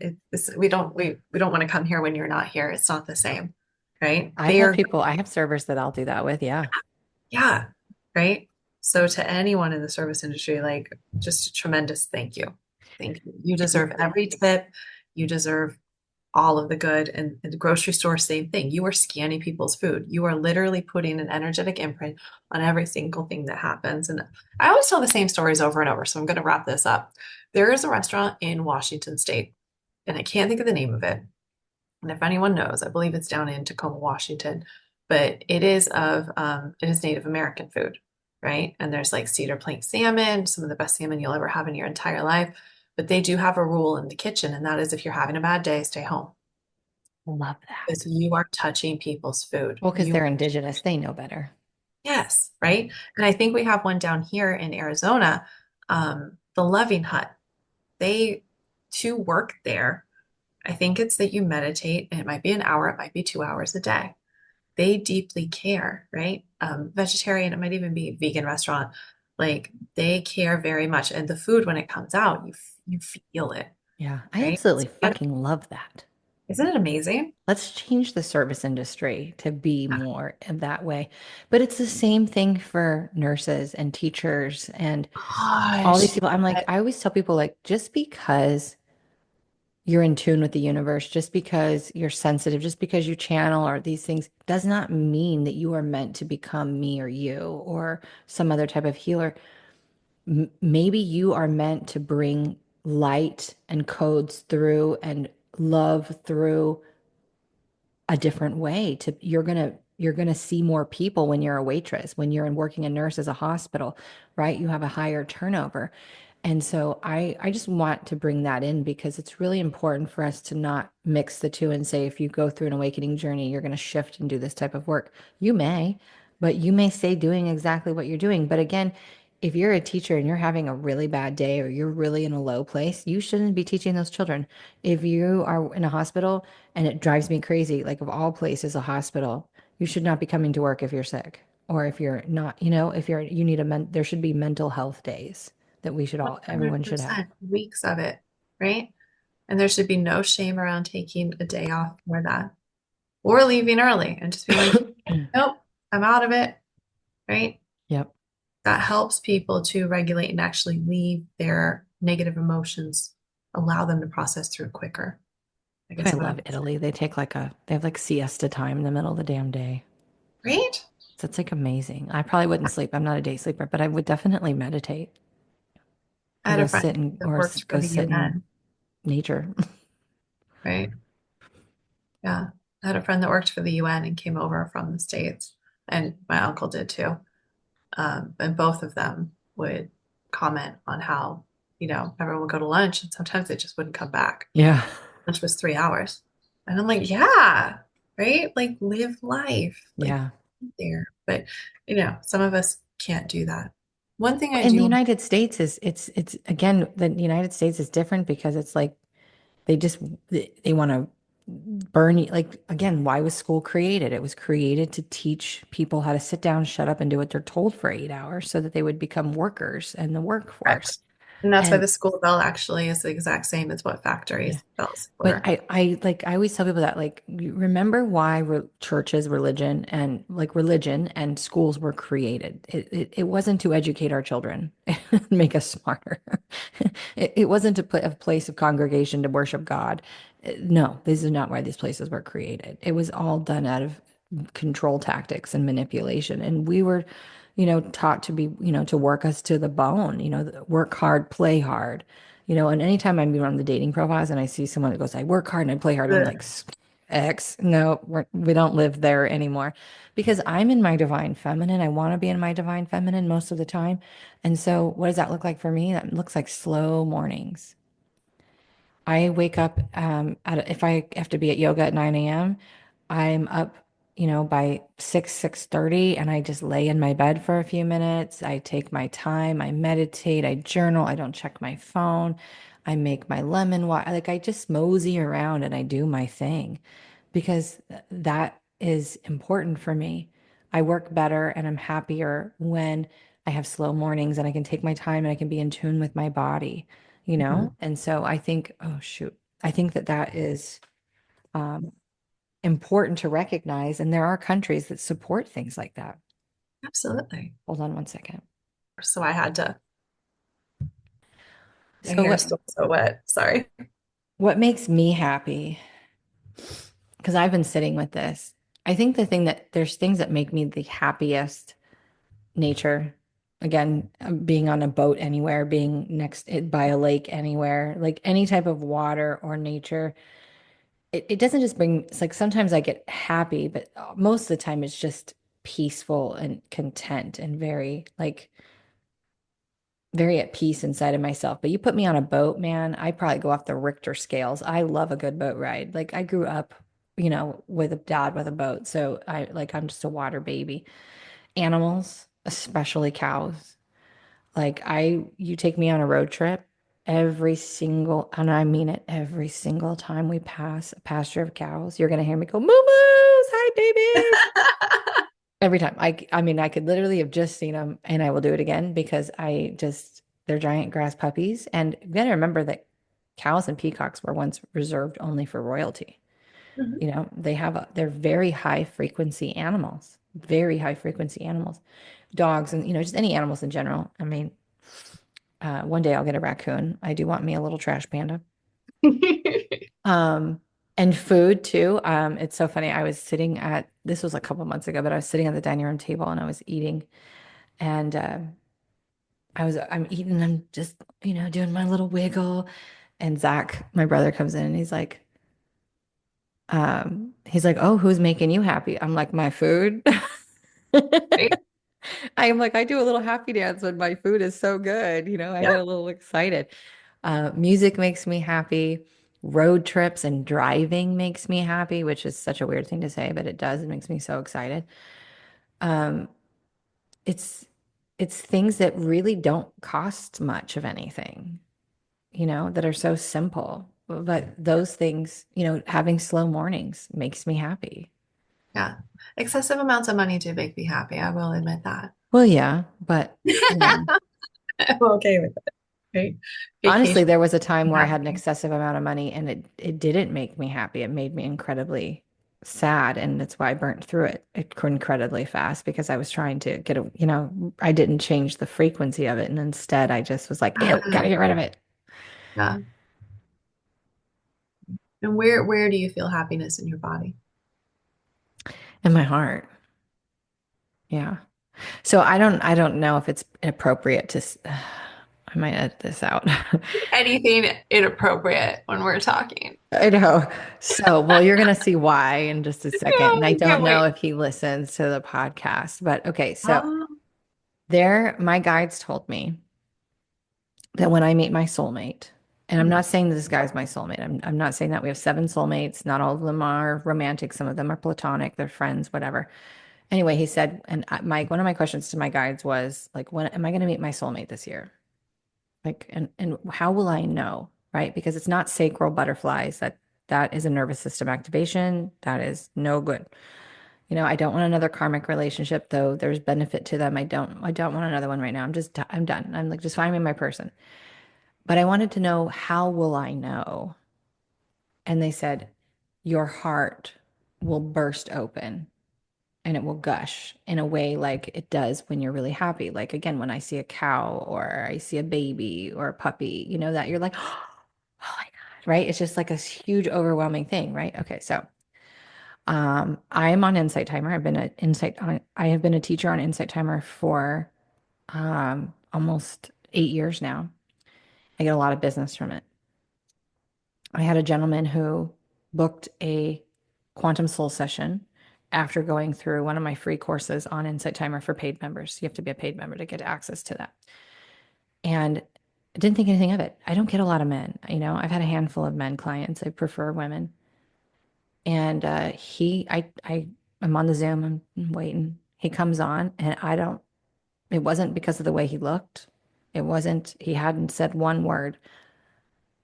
we don't want to come here when you're not here. It's not the same. Right? I've had They're people, I have servers that I'll do that with. Yeah. yeah, right. So to anyone in the service industry, like just a tremendous thank you. Thank you. You deserve every tip. You deserve all of the good. And the grocery store, same thing. You are scanning people's food. You are literally putting an energetic imprint on every single thing that happens. And I always tell the same stories over and over. So I'm going to wrap this up. There is a restaurant in Washington State, and I can't think of the name of it. And if anyone knows, I believe it's down in Tacoma, Washington, but it is Native American food, right? And there's like cedar plank salmon, some of the best salmon you'll ever have in your entire life. But they do have a rule in the kitchen, and that is if you're having a bad day, stay home Love because that. you are touching people's food. Well, because You, they're indigenous, they know better. yes, right? And I think we have one down here in Arizona, the Loving Hut. They to work there. I think it's that you meditate, and it might be an hour, it might be 2 hours a day. They deeply care, right? Vegetarian, it might even be vegan restaurant. Like they care very much. And the food, when it comes out, you feel it, Yeah. I right? absolutely fucking love that. Isn't it amazing? Let's change the service industry to be more of that way. But it's the same thing for nurses and teachers and all these Gosh. people. I'm like, I always tell people, like, just because you're in tune with the universe, just because you're sensitive, just because you channel or these things does not mean that you are meant to become me or you or some other type of healer. Maybe you are meant to bring light and codes through and love through a different way to you're gonna see more people when you're a waitress, when you're in working a nurse as a hospital, right? You have a higher turnover. And so I just want to bring that in because it's really important for us to not mix the two and say if you go through an awakening journey, you're going to shift and do this type of work. You may, but you may stay doing exactly what you're doing. But again, if you're a teacher and you're having a really bad day or you're really in a low place, you shouldn't be teaching those children. If you are in a hospital, and it drives me crazy, like of all places, a hospital, you should not be coming to work if you're sick or if you're not, if you need there should be mental health days. that we should all, everyone should have. 100% weeks of it, right? And there should be no shame around taking a day off for that or leaving early and just being like, nope, I'm out of it, right? Yep. That helps people to regulate and actually leave their negative emotions, allow them to process through quicker. I I guess what love I'm Italy. They have like siesta time in the middle of the damn day. saying, right? So it's like amazing. I probably wouldn't sleep. I'm not a day sleeper, but I would definitely meditate I and had go a friend sit in that or worked for go the sit in UN, nature. right? Yeah. I had a friend that worked for the UN and came over from the States, and my uncle did too. And both of them would comment on how, everyone would go to lunch and sometimes they just wouldn't come back. Yeah. Lunch was 3 hours. And I'm like, yeah, right? Like live life, like Yeah. there. But, some of us can't do that. One thing I In the do, United States is it's again, the United States is different because it's like they just they want to burn you. Like again, why was school created? It was created to teach people how to sit down, shut up, and do what they're told for 8 hours so that they would become workers in the workforce. correct. And that's why And the school bell actually is the exact same as what yeah. factories bells But were. I always tell people that like you remember why churches, religion and schools were created. It wasn't to educate our children, make us smarter. It wasn't to put a place of congregation to worship God. No, this is not why these places were created. It was all done out of control tactics and manipulation. And we were, taught to be, to work us to the bone, work hard, play hard. And anytime I'm on the dating profiles and I see someone that goes, I work hard and I play hard, I'm Ugh. like, X, no, we don't live there anymore because I'm in my divine feminine. I want to be in my divine feminine most of the time. And so, what does that look like for me? That looks like slow mornings. I wake up if I have to be at yoga at 9 a.m., I'm up, by 6:30 and I just lay in my bed for a few minutes. I take my time, I meditate, I journal, I don't check my phone. I make my lemon water. Like I just mosey around and I do my thing because that is important for me. I work better and I'm happier when I have slow mornings and I can take my time and I can be in tune with my body, Mhm. And so I think, oh shoot, I think that that is um, important to recognize. And there are countries that support things like that. Absolutely. Hold on one second. So I had to, my So hair is still so wet. Sorry. what makes me happy? Because I've been sitting with this. I think there's things that make me the happiest nature. Again, being on a boat anywhere, being by a lake anywhere, like any type of water or nature. It doesn't just bring, it's like sometimes I get happy, but most of the time it's just peaceful and content and very at peace inside of myself. But you put me on a boat, man, I probably go off the Richter scales. I love a good boat ride. Like I grew up, with a dad with a boat. So I'm just a water baby. Animals, especially cows. You take me on a road trip and I mean it, every single time we pass a pasture of cows, you're going to hear me go, moo moos, hi, babies. Every time. I mean, I could literally have just seen them and I will do it again because they're giant grass puppies. And you got to remember that cows and peacocks were once reserved only for royalty. Mhm. They're very high frequency animals, very high frequency animals, dogs and, just any animals in general. I mean, one day I'll get a raccoon. I do want me a little trash panda. Um, and food too. It's so funny. This was a couple months ago, but I was sitting at the dining room table and I was eating and I'm eating, I'm just, doing my little wiggle. And Zach, my brother, comes in and he's like, oh, who's making you happy? I'm like, my food. Right? I'm like, I do a little happy dance when my food is so good. I Yeah. get a little excited. Music makes me happy. Road trips and driving makes me happy, which is such a weird thing to say, but it does. It makes me so excited. Um, it's it's things that really don't cost much of anything, that are so simple. But those things, having slow mornings makes me happy. Yeah. Excessive amounts of money do make me happy. I will admit that. Well, yeah, but I'm okay with it. Right? Honestly, Vacation. there was a time where I had an Happy. excessive amount of money and it didn't make me happy. It made me incredibly sad. And that's why I burnt through it incredibly fast because I was trying to get a, I didn't change the frequency of it. And instead I just was like, ew, gotta get rid of it Yeah. And where do you feel happiness in your body? in my heart. Yeah. So I don't know if it's appropriate to, I might edit this out. Anything inappropriate when we're talking. I know. So, well, you're going to see why in just a second. Yeah, And I I can't don't know wait. if he listens to the podcast, but okay. So, Oh, my guides told me that when I meet my soulmate, and I'm mhm. not saying that this guy's my soulmate. I'm not saying that we have seven soulmates. Not all of them are romantic. Some of them are platonic. They're friends, whatever. Anyway, he said, and one of my questions to my guides was like, when am I going to meet my soulmate this year? Like, and how will I know? Right? Because it's not sacral butterflies. That is a nervous system activation. That is no good. I don't want another karmic relationship, though there's benefit to them. I don't want another one right now. I'm done. I'm like, just find me my person. But I wanted to know, how will I know? And they said, your heart will burst open and it will gush in a way like it does when you're really happy. Like, again, when I see a cow or I see a baby or a puppy, that you're like, oh my God, right? It's just like a huge, overwhelming thing, right? Okay, so I am on Insight Timer. I have been a teacher on Insight Timer for almost 8 years now. I get a lot of business from it. I had a gentleman who booked a quantum soul session after going through one of my free courses on Insight Timer for paid members. You have to be a paid member to get access to that. And I didn't think anything of it. I don't get a lot of men. I've had a handful of men clients. I prefer women. And I'm on the Zoom. I'm waiting. He comes on, and it wasn't because of the way he looked. He hadn't said one word.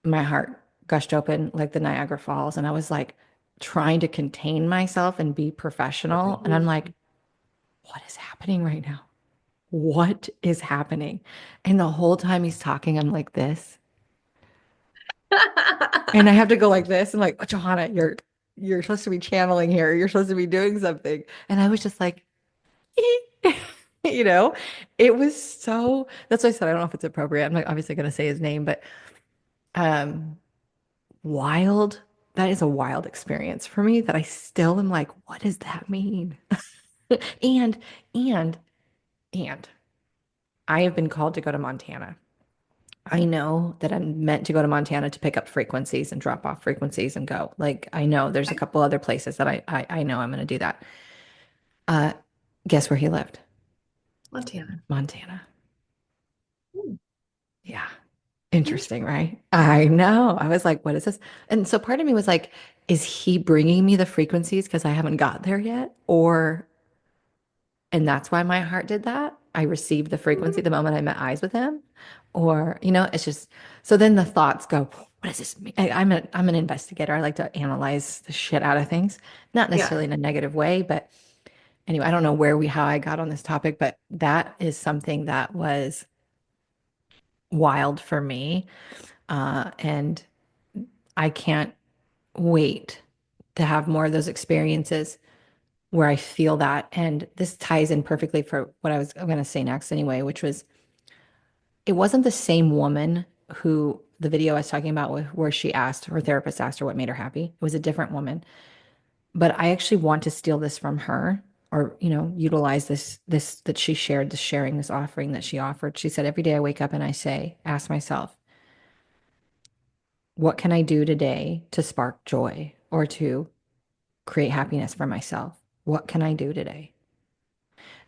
My heart gushed open like the Niagara Falls. And I was like trying to contain myself and be professional. And I'm like, what is happening right now? What is happening? And the whole time he's talking, I'm like this. And I have to go like this. And like, oh, Johanna, you're supposed to be channeling here. You're supposed to be doing something. And I was just like, you know, it was that's why I said I don't know if it's appropriate. I'm not obviously gonna say his name, but um wild. That is a wild experience for me that I still am like, what does that mean? And and and I have been called to go to Montana. I know that I'm meant to go to Montana to pick up frequencies and drop off frequencies and go. Like, I know there's a couple other places that I know I'm going to do that. Uh, guess where he lived? Montana. Montana. Hmm. Yeah. Interesting, right? I know. I was like, what is this? And so part of me was like, is he bringing me the frequencies because I haven't got there yet? And that's why my heart did that. I received the frequency the moment I met eyes with him. Or, it's just, so then the thoughts go, what does this mean? I'm an investigator. I like to analyze the shit out of things, not Yeah. necessarily in a negative way, but anyway, I don't know how I got on this topic, but that is something that was wild for me. And I can't wait to have more of those experiences where I feel that. And this ties in perfectly for what I'm going to say next anyway, which was it wasn't the same woman who the video I was talking about where her therapist asked her what made her happy. It was a different woman. But I actually want to steal this from her or, utilize this that she shared, this sharing, this offering that she offered. She said, every day I wake up and ask myself, what can I do today to spark joy or to create happiness for myself? What can I do today?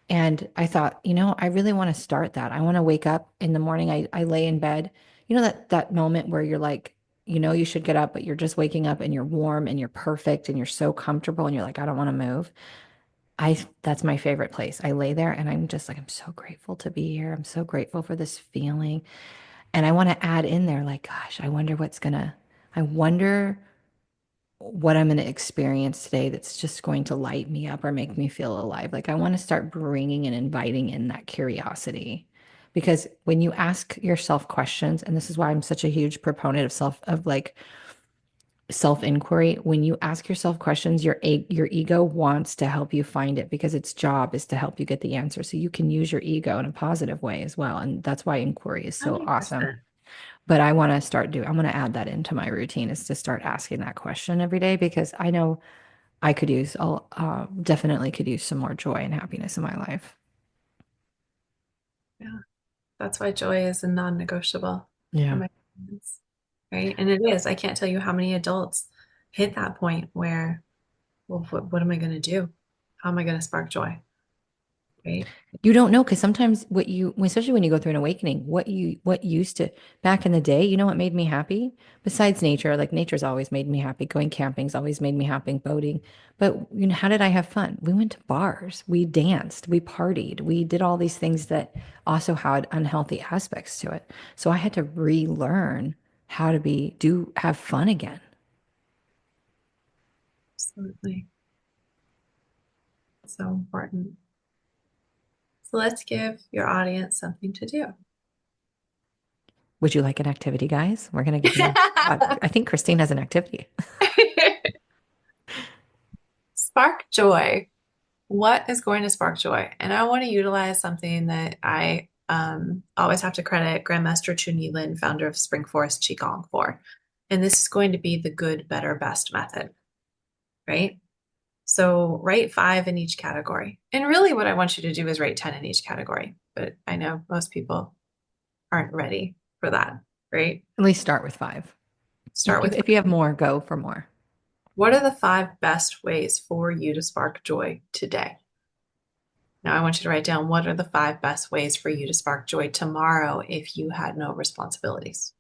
And I thought, I really want to start that. I want to wake up in the morning. I lay in bed. That moment where you're like, you should get up, but you're just waking up and you're warm and you're perfect and you're so comfortable and you're like, I don't want to move. That's my favorite place. I lay there and I'm just like, I'm so grateful to be here. I'm so grateful for this feeling. And I want to add in there, like, gosh, I wonder what I'm going to experience today that's just going to light me up or make me feel alive. Like I want to start bringing and inviting in that curiosity because when you ask yourself questions, and this is why I'm such a huge proponent of self inquiry, when you ask yourself questions, your ego wants to help you find it because its job is to help you get the answer. So you can use your ego in a positive way as well. And that's why inquiry is so awesome. 100%. But I want to I'm going to add that into my routine is to start asking that question every day because I know I'll definitely could use some more joy and happiness in my life. Yeah. That's why joy is a non-negotiable for Yeah. my clients, right? And it is. I can't tell you how many adults hit that point where, well, what am I going to do? How am I going to spark joy? Right? You don't know because sometimes especially when you go through an awakening, what used to, back in the day, you know what made me happy? Besides nature, like nature's always made me happy. Going camping's always made me happy, boating. But how did I have fun? We went to bars, we danced, we partied, we did all these things that also had unhealthy aspects to it. So I had to relearn how to have fun again. Absolutely. So important. So let's give your audience something to do. Would you like an activity, guys? We're gonna give you. I think Christine has an activity. Spark joy. What is going to spark joy? And I want to utilize something that I always have to credit Grandmaster Chun Lin, founder of Spring Forest Qigong, for. And this is going to be the good, better, best method, right? So write 5 in each category. And really, what I want you to do is write 10 in each category. But I know most people aren't ready for that, right? At least start with five. Start with If you have more, go for more. what are the 5 best ways for you to spark joy today? Now, I want you to write down what are the 5 best ways for you to spark joy tomorrow if you had no responsibilities.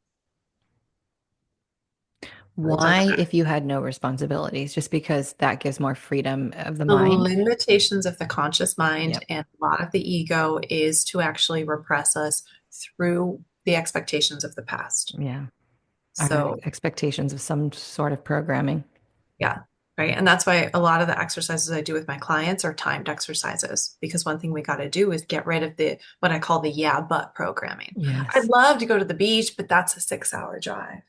Write that Why, down. if you had no responsibilities? Just because that gives more freedom of the The mind? limitations of the conscious mind Yep. and a lot of the ego is to actually repress us through the expectations of the past. Yeah. Our So, expectations of some sort of programming. yeah, right. And that's why a lot of the exercises I do with my clients are timed exercises because one thing we got to do is get rid of the what I call the yeah, but programming. I'd Yes. love to go to the beach, but that's a 6-hour drive.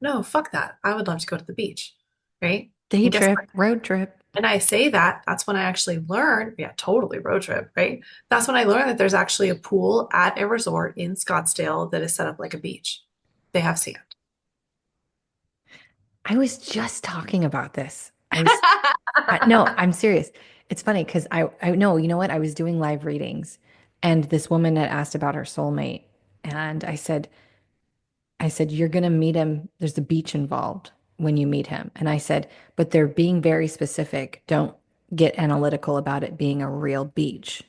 No, fuck that. I would love to go to the beach, right? Day And guess what? trip, road trip. And I say that, that's when I actually learn, yeah, totally road trip, right? That's when I learned that there's actually a pool at a resort in Scottsdale that is set up like a beach. They have sand. I was just talking about this. No, I'm serious. It's funny because I know, you know what? I was doing live readings and this woman had asked about her soulmate. And I said, you're going to meet him. There's a beach involved when you meet him. And I said, but they're being very specific. Don't get analytical about it being a real beach.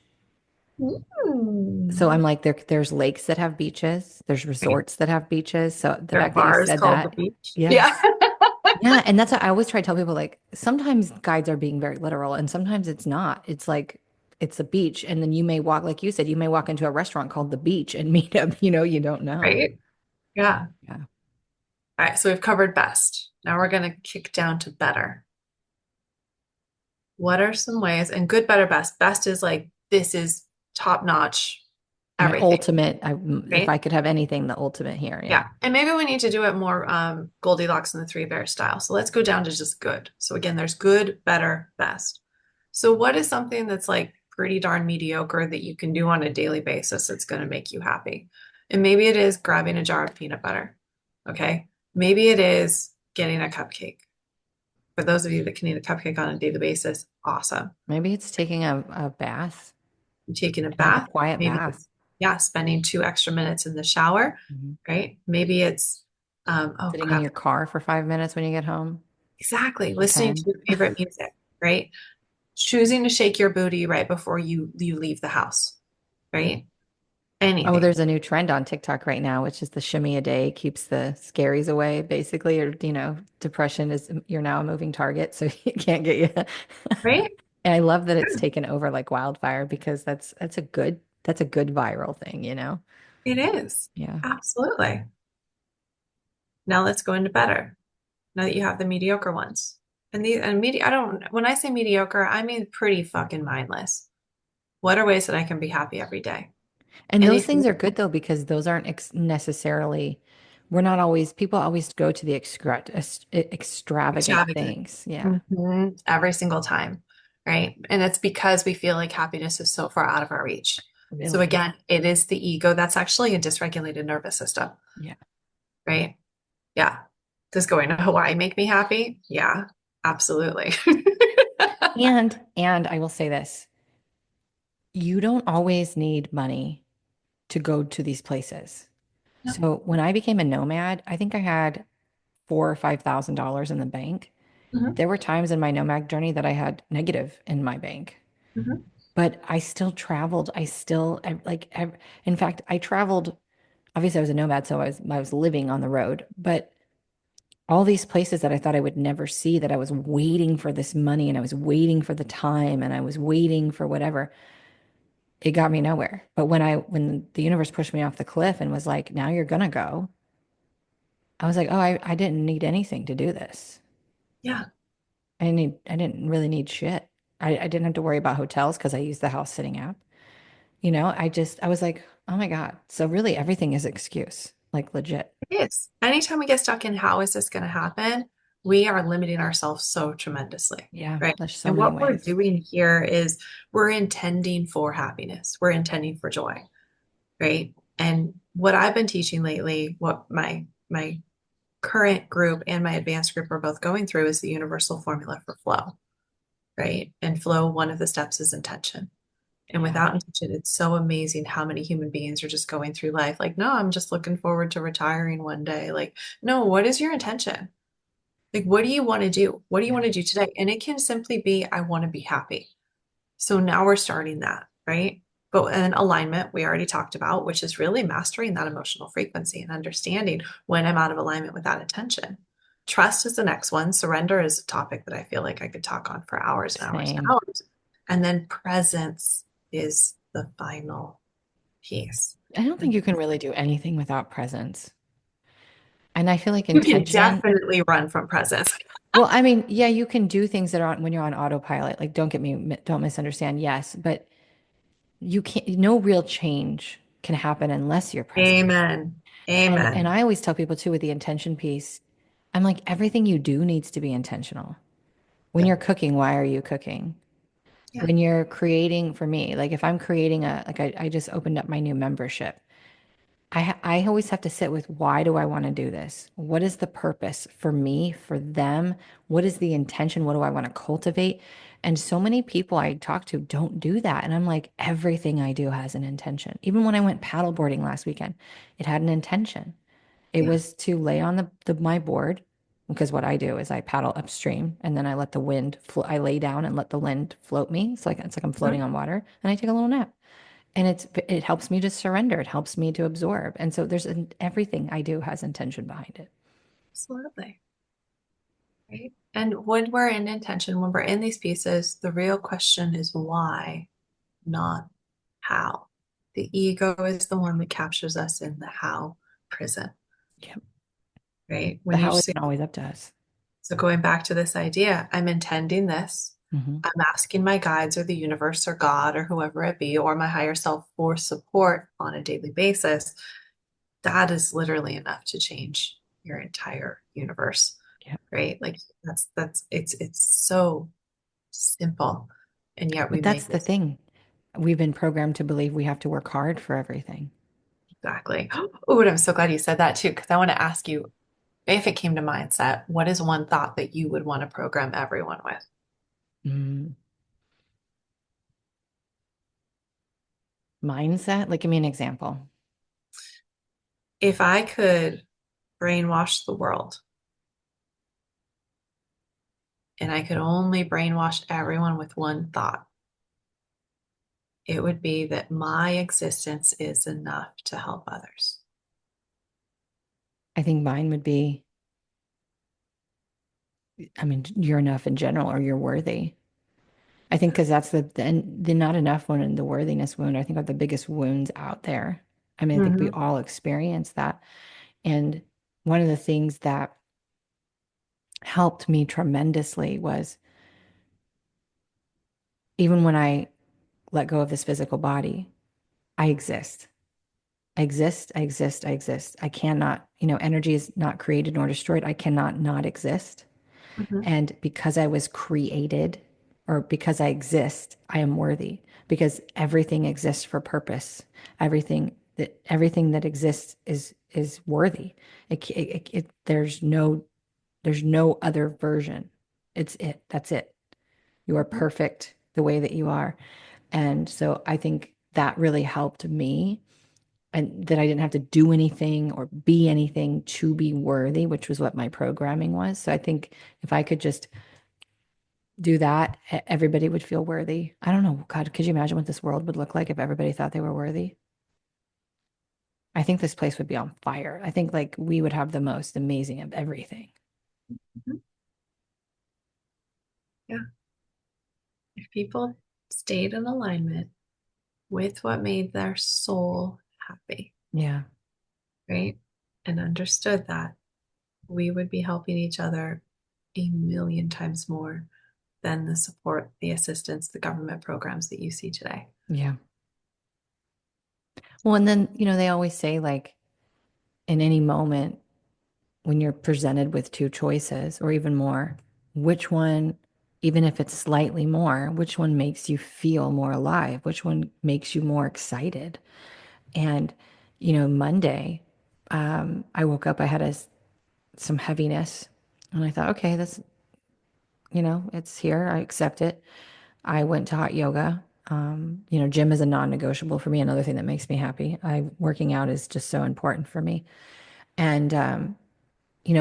So Hmm. I'm like, there's lakes that have beaches, there's Right. resorts that have beaches. So the There are fact that you bars said called the that, beach. yeah. Yeah. Yeah. And that's what I always try to tell people like, sometimes guides are being very literal and sometimes it's not. It's like, it's a beach. And then you may walk, like you said, you may walk into a restaurant called the beach and meet him, you don't know. Right. Yeah. Yeah. All right. So we've covered best. Now we're going to kick down to better. What are some ways? And good, better, best. Best is like, this is top notch, My everything, ultimate, if right? I could have anything, the ultimate here. Yeah. Yeah. And maybe we need to do it more Goldilocks and the Three Bears style. So let's go down to just good. So again, there's good, better, best. So what is something that's like pretty darn mediocre that you can do on a daily basis that's going to make you happy? And maybe it is grabbing a jar of peanut butter. Okay. Maybe it is getting a cupcake. For those of you that can eat a cupcake on a daily basis, awesome. Maybe it's taking a bath, Taking a a bath. quiet Maybe bath. it's, yeah, spending 2 extra minutes in the shower, Mhm. right? Maybe it's, oh Sitting in crap. your car for 5 minutes when you get home Exactly. or Listening to 10. your favorite music, right? Choosing to shake your booty right before you leave the house, right? Oh, Anything, there's a new trend on TikTok right now, which is the shimmy a day keeps the scaries away, basically. Or, depression is, you're now a moving target, so it can't get you. right? And I love that it's Yeah, taken over like wildfire because that's a good viral thing. it is. Yeah. Absolutely. Now let's go into better. Now that you have the mediocre ones. I don't when I say mediocre, I mean pretty fucking mindless. What are ways that I can be happy every day? And And those if you, things are good though, because those aren't necessarily, we're not always, people always go to the extravagant extravagant. things. Yeah, Every single time, right? And it's because we feel like happiness is so far out of our reach. So really. again, it is the ego. That's actually a dysregulated nervous system, Yeah. right? Yeah. Does going to Hawaii make me happy? Yeah, absolutely. And I will say this, you don't always need money to go to these places. No. So when I became a nomad, I think I had $4,000 or $5,000 in the bank. Mhm, There were times in my nomad journey that I had negative in my bank, mhm, but I still traveled. In fact, I traveled. Obviously, I was a nomad, so I was living on the road, but all these places that I thought I would never see, that I was waiting for this money and I was waiting for the time and I was waiting for whatever, it got me nowhere. But when the universe pushed me off the cliff and was like, now you're gonna go, I was like, oh, I didn't need anything to do this. yeah, I didn't really need shit. I didn't have to worry about hotels because I used the house sitting app. I was like, oh my God. So really everything is excuse, like legit. it is. Anytime we get stuck in how is this going to happen, we are limiting ourselves so tremendously, Yeah, right? there's so And many what we're ways. doing here is we're intending for happiness. We're intending for joy, right? And what I've been teaching lately, what my current group and my advanced group are both going through is the universal formula for flow, right? And flow, one of the steps is intention. And Yeah. without intention, it's so amazing how many human beings are just going through life like, no, I'm just looking forward to retiring one day. Like, no, what is your intention? Like, what do you want to do? What do you Yeah. want to do today? And it can simply be, I want to be happy. So now we're starting that, right? But then alignment, we already talked about, which is really mastering that emotional frequency and understanding when I'm out of alignment with that intention. Trust is the next one. Surrender is a topic that I feel like I could talk on for hours and hours and Same. hours. And then presence is the final piece. I don't think Like you can really do anything without presence. And I feel like you can intention, definitely run from presence. well, I mean, yeah, you can do things that are on when you're on autopilot. Like, don't misunderstand. Yes, but you can't, no real change can happen unless you're present. Amen. And Amen. I always tell people too with the intention piece, I'm like, everything you do needs to be intentional. When Yeah. you're cooking, why are you cooking? Yeah. When you're creating, for me, like if I'm creating I just opened up my new membership. I always have to sit with, why do I want to do this? What is the purpose for me, for them? What is the intention? What do I want to cultivate? And so many people I talk to don't do that. And I'm like, everything I do has an intention. Even when I went paddleboarding last weekend, it had an intention. It Yeah. was to lay on my board, because what I do is I paddle upstream and then I let the wind I lay down and let the wind float me. It's like I'm floating Mhm. on water, and I take a little nap. And it helps me to surrender. It helps me to absorb. And so everything I do has intention behind it. Absolutely. Right. And when we're in intention, when we're in these pieces, the real question is why, not how. The ego is the one that captures us in the how prison, Yep. right? The When you how say, isn't always up to us. so going back to this idea, I'm intending this. Hmm. I'm asking my guides or the universe or God or whoever it be, or my higher self for support on a daily basis. That is literally enough to change your entire universe, Yep. right? Like that's it's so simple. And yet we But that's make the this thing. We've been programmed to believe we have to work hard for everything. exactly. Oh, and I'm so glad you said that too, because I want to ask you if it came to mindset, what is one thought that you would want to program everyone with? Mm. Mindset. Like, give me an example. If I could brainwash the world and I could only brainwash everyone with one thought, it would be that my existence is enough to help others. I think mine would be, I mean, you're enough in general, or you're worthy. I think because that's the not enough wound and the worthiness wound, I think are the biggest wounds out there. I mean, I think we Hmm. all experience that. And one of the things that helped me tremendously was, even when I let go of this physical body, I exist. I exist, I exist, I exist. I cannot, energy is not created nor destroyed. I cannot not exist. Mhm. And because I was created or because I exist, I am worthy because everything exists for purpose. Everything that exists is worthy. There's no other version. It's it. That's it. You are Mhm. perfect the way that you are. And so I think that really helped me and that I didn't have to do anything or be anything to be worthy, which was what my programming was. So I think if I could just do that, everybody would feel worthy. I don't know. God, could you imagine what this world would look like if everybody thought they were worthy? I think this place would be on fire. I think like we would have the most amazing of everything. Mhm. Yeah. If people stayed in alignment with what made their soul happy, Yeah. right? And understood that, we would be helping each other a million times more than the support, the assistance, the government programs that you see today. Yeah. Well, and then, they always say like in any moment when you're presented with two choices or even more, which one, even if it's slightly more, which one makes you feel more alive? Which one makes you more excited? And, Monday, I woke up, I had some heaviness and I thought, okay, it's here. I accept it. I went to hot yoga. Gym is a non-negotiable for me. Another thing that makes me happy. Working out is just so important for me. And,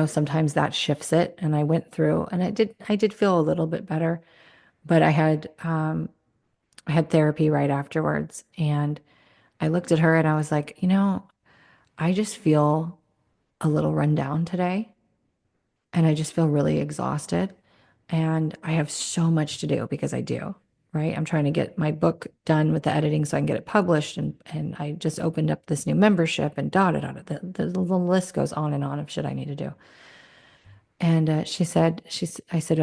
sometimes that shifts it. And I went through and I did feel a little bit better, but I had therapy right afterwards. And I looked at her and I was like, I just feel a little run down today. And I just feel really exhausted. And I have so much to do because I do, right? I'm trying to get my book done with the editing so I can get it published. And I just opened up this new membership and da da da. The list goes on and on of shit I need to do. And I said,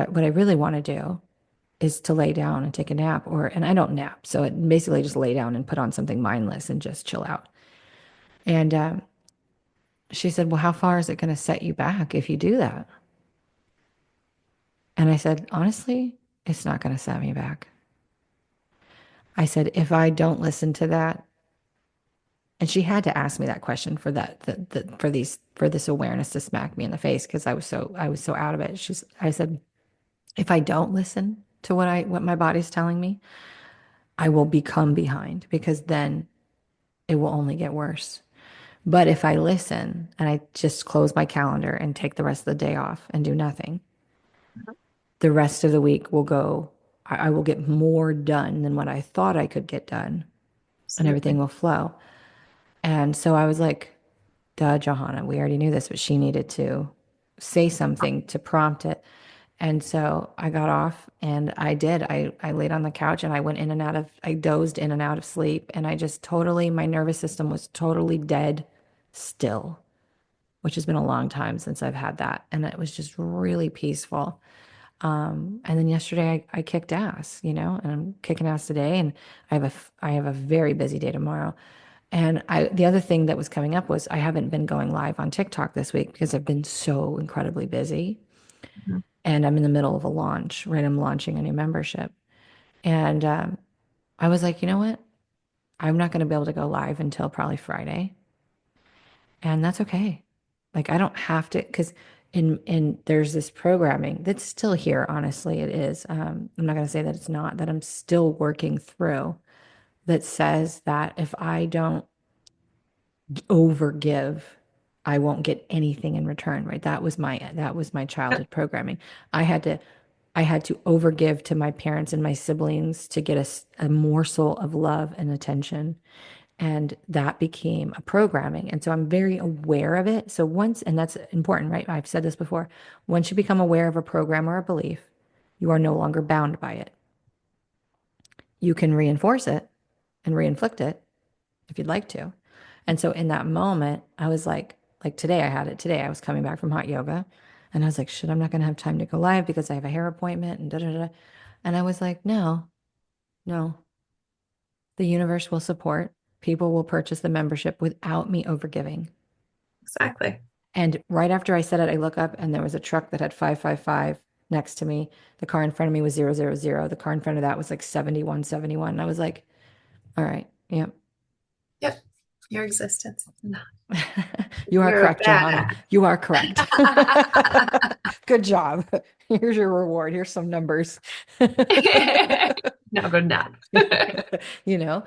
what I really want to do is to lay down and take a nap, and I don't nap. So it basically just lay down and put on something mindless and just chill out. And she said, well, how far is it going to set you back if you do that? And I said, honestly, it's not going to set me back. I said, if I don't listen to that, and she had to ask me that question for that, for this awareness to smack me in the face because I was so out of it. I said, if I don't listen to what my body's telling me, I will become behind because then it will only get worse. But if I listen and I just close my calendar and take the rest of the day off and do nothing, the rest of the week will go, I will get more done than what I thought I could get done and everything Absolutely. will flow. And so I was like, duh, Johanna, we already knew this, but she needed to say something to prompt it. And so I got off and I did. I laid on the couch and I dozed in and out of sleep. And my nervous system was totally dead still, which has been a long time since I've had that. And it was just really peaceful. And then yesterday I kicked ass, and I'm kicking ass today. And I have a very busy day tomorrow. And the other thing that was coming up was I haven't been going live on TikTok this week because I've been so incredibly busy Mhm. and I'm in the middle of a launch, right? I'm launching a new membership. And I was like, you know what? I'm not going to be able to go live until probably Friday. And that's okay. Like I don't have to, because in there's this programming that's still here, honestly, it is. I'm not going to say that it's not, that I'm still working through that says that if I don't overgive, I won't get anything in return, right? That was my childhood programming. I had to I had to overgive to my parents and my siblings to get a morsel of love and attention. And that became a programming. And so I'm very aware of it. So and that's important, right? I've said this before. Once you become aware of a program or a belief, you are no longer bound by it. You can reinforce it and reinflict it if you'd like to. And so in that moment, I was like today, I had it today. I was coming back from hot yoga and I was like, shit, I'm not going to have time to go live because I have a hair appointment and da da da. And I was like, no, no, the universe will support. People will purchase the membership without me overgiving. Exactly. And right after I said it, I look up and there was a truck that had 555 next to me. The car in front of me was 000. The car in front of that was like 7171. And I was like, all right, yeah. Yep. Your existence. You are You're a correct, Johanna. badass. You are correct. Good job. Here's your reward. Here's some numbers. Now go nap. You know?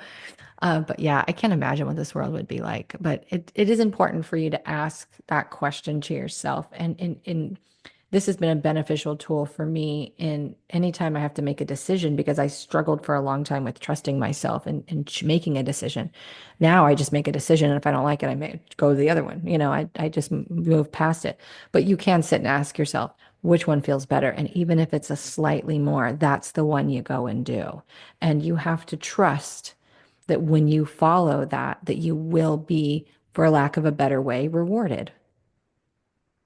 But yeah, I can't imagine what this world would be like. But it is important for you to ask that question to yourself. And this has been a beneficial tool for me in anytime I have to make a decision because I struggled for a long time with trusting myself and making a decision. Now I just make a decision, and if I don't like it, I may go to the other one. I just move past it. But you can sit and ask yourself, which one feels better? And even if it's a slightly more, that's the one you go and do. And you have to trust that when you follow that, that you will be, for lack of a better way, rewarded.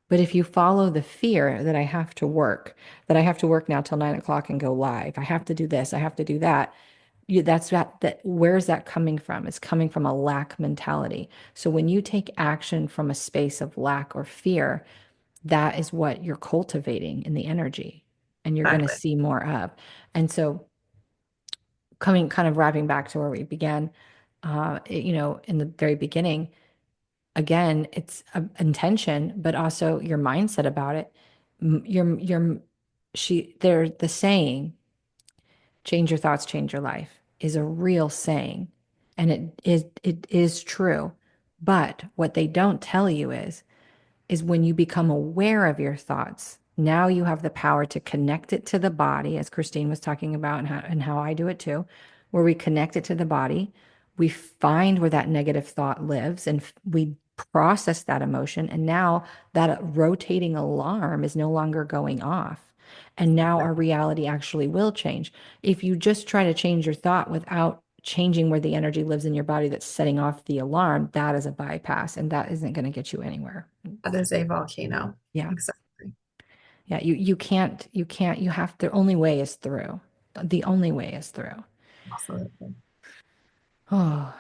But if you follow the fear that I have to work now till 9 o'clock and go live, I have to do this, I have to do that. That where's that coming from? It's coming from a lack mentality. So when you take action from a space of lack or fear, that is what you're cultivating in the energy and you're going to Exactly. see more of. And so coming kind of wrapping back to where we began, in the very beginning, again, it's a intention, but also your mindset about it. They're the saying, change your thoughts, change your life is a real saying. And it is true. But what they don't tell you is when you become aware of your thoughts, now you have the power to connect it to the body, as Kristine was talking about, and how I do it too, where we connect it to the body. We find where that negative thought lives and we process that emotion. And now that rotating alarm is no longer going off. And now our reality actually will change. If you just try to change your thought without changing where the energy lives in your body that's setting off the alarm, that is a bypass and that isn't going to get you anywhere. That is a volcano. Yeah. Exactly. Yeah. You have, the only way is through. The only way is through. Absolutely. Oh,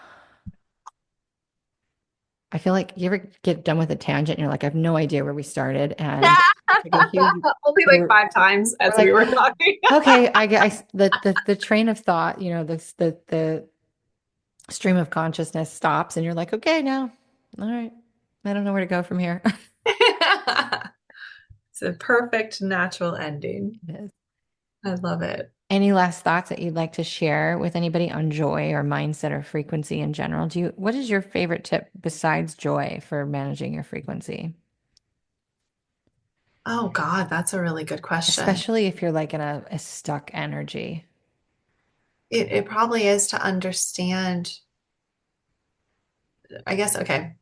I feel like you ever get done with a tangent and you're like, I have no idea where we started. And it's like a huge, Only like we're, 5 times we're as we like, were talking. okay, the train of thought, the stream of consciousness stops and you're like, okay, now, all right. I don't know where to go from here. It's a perfect natural ending. It is. I love it. Any last thoughts that you'd like to share with anybody on joy or mindset or frequency in general? What is your favorite tip besides joy for managing your frequency? Oh God, that's a really good question. Especially if you're like in a stuck energy. It probably is to understand, I guess, okay,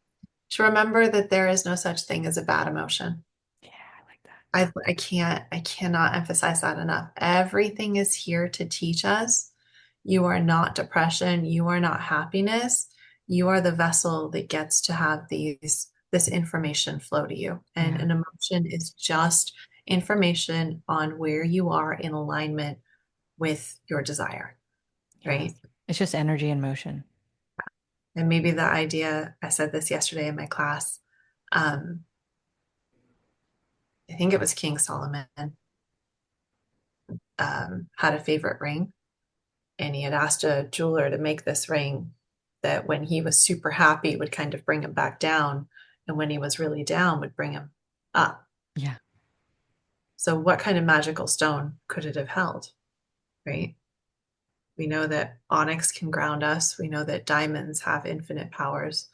to remember that there is no such thing as a bad emotion. Yeah, I like that. I cannot emphasize that enough. Everything is here to teach us. You are not depression. You are not happiness. You are the vessel that gets to have this information flow to you. And Yeah, an emotion is just information on where you are in alignment with your desire, yes. right? It's just energy in motion. And maybe the idea, I said this yesterday in my class. Um, I think it was King Solomon had a favorite ring, and he had asked a jeweler to make this ring that when he was super happy would kind of bring him back down, and when he was really down would bring him up. Yeah. So, what kind of magical stone could it have held, right? We know that onyx can ground us. We know that diamonds have infinite powers.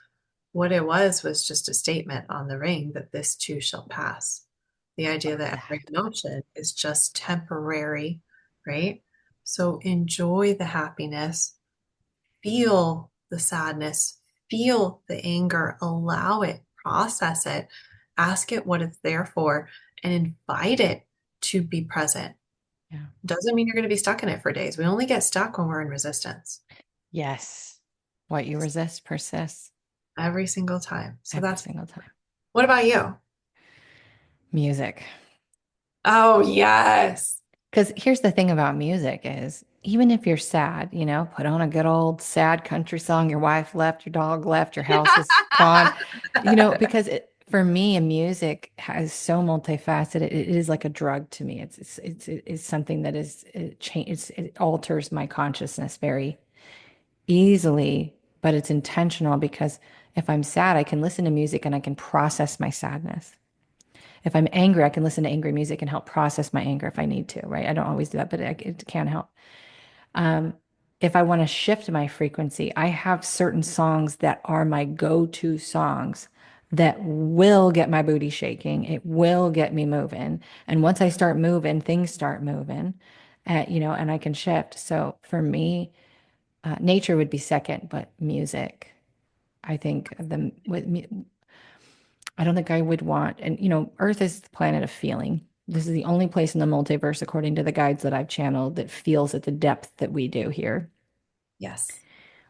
What it was just a statement on the ring that this too shall pass. The idea Love that every that. emotion is just temporary, right? So enjoy the happiness, feel the sadness, feel the anger, allow it, process it, ask it what it's there for, and invite it to be present. Yeah. Doesn't mean you're going to be stuck in it for days. We only get stuck when we're in resistance Yes. What you resist persists every single time. So every that's single time. what about you? Music. Oh, yes. Because here's the thing about music is even if you're sad, put on a good old sad country song, your wife left, your dog left, your house is gone, because for me, music is so multifaceted. It is like a drug to me. It's something that it alters my consciousness very easily, but it's intentional because if I'm sad, I can listen to music and I can process my sadness. If I'm angry, I can listen to angry music and help process my anger if I need to, right? I don't always do that, but it can help. Um, if I want to shift my frequency, I have certain songs that are my go-to songs that will get my booty shaking. It will get me moving. And once I start moving, things start moving, and I can shift. So for me, nature would be second, but music, I think I don't think I would want, and Earth is the planet of feeling. This is the only place in the multiverse, according to the guides that I've channeled, that feels at the depth that we do here. Yes.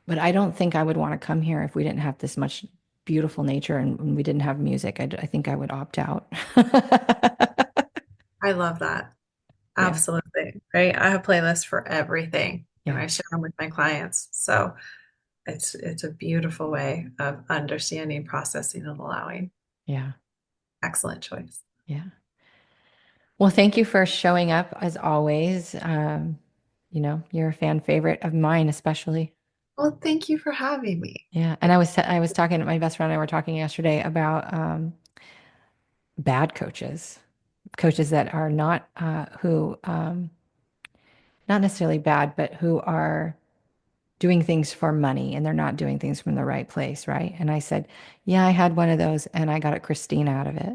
But I don't think I would want to come here if we didn't have this much beautiful nature and we didn't have music. I think I would opt out. I love that. Yeah, Absolutely. Right. I have playlists for everything and yeah, I share them with my clients. So it's a beautiful way of understanding, processing, and allowing. yeah, Excellent choice. yeah. Well, thank you for showing up as always. You're a fan favorite of mine, especially. Well, thank you for having me. Yeah, and I was talking to my best friend and I were talking yesterday about bad coaches, coaches that are not who not necessarily bad, but who are doing things for money and they're not doing things from the right place, right? And I said, yeah, I had one of those and I got a Christine out of it.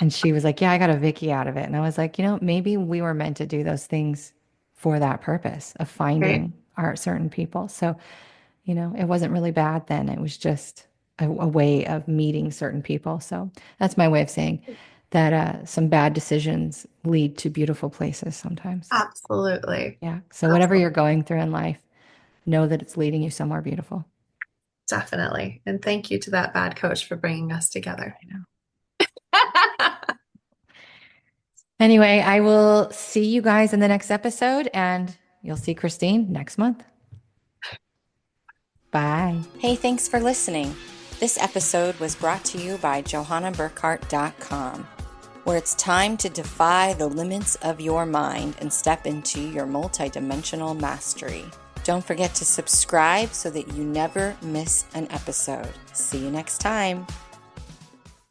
And she was like, yeah, I got a Vicky out of it. And I was like, maybe we were meant to do those things for that purpose of Right. finding our certain people. So, it wasn't really bad then. It was just a way of meeting certain people. So that's my way of saying that some bad decisions lead to beautiful places sometimes. Absolutely. Yeah. So whatever Absolutely. you're going through in life, know that it's leading you somewhere beautiful. Definitely. And thank you to that bad coach for bringing us together. I know. Anyway, I will see you guys in the next episode and you'll see Christine next month. Bye. Hey, thanks for listening. This episode was brought to you by JohannaBurkhardt.com, where it's time to defy the limits of your mind and step into your multidimensional mastery. Don't forget to subscribe so that you never miss an episode. See you next time.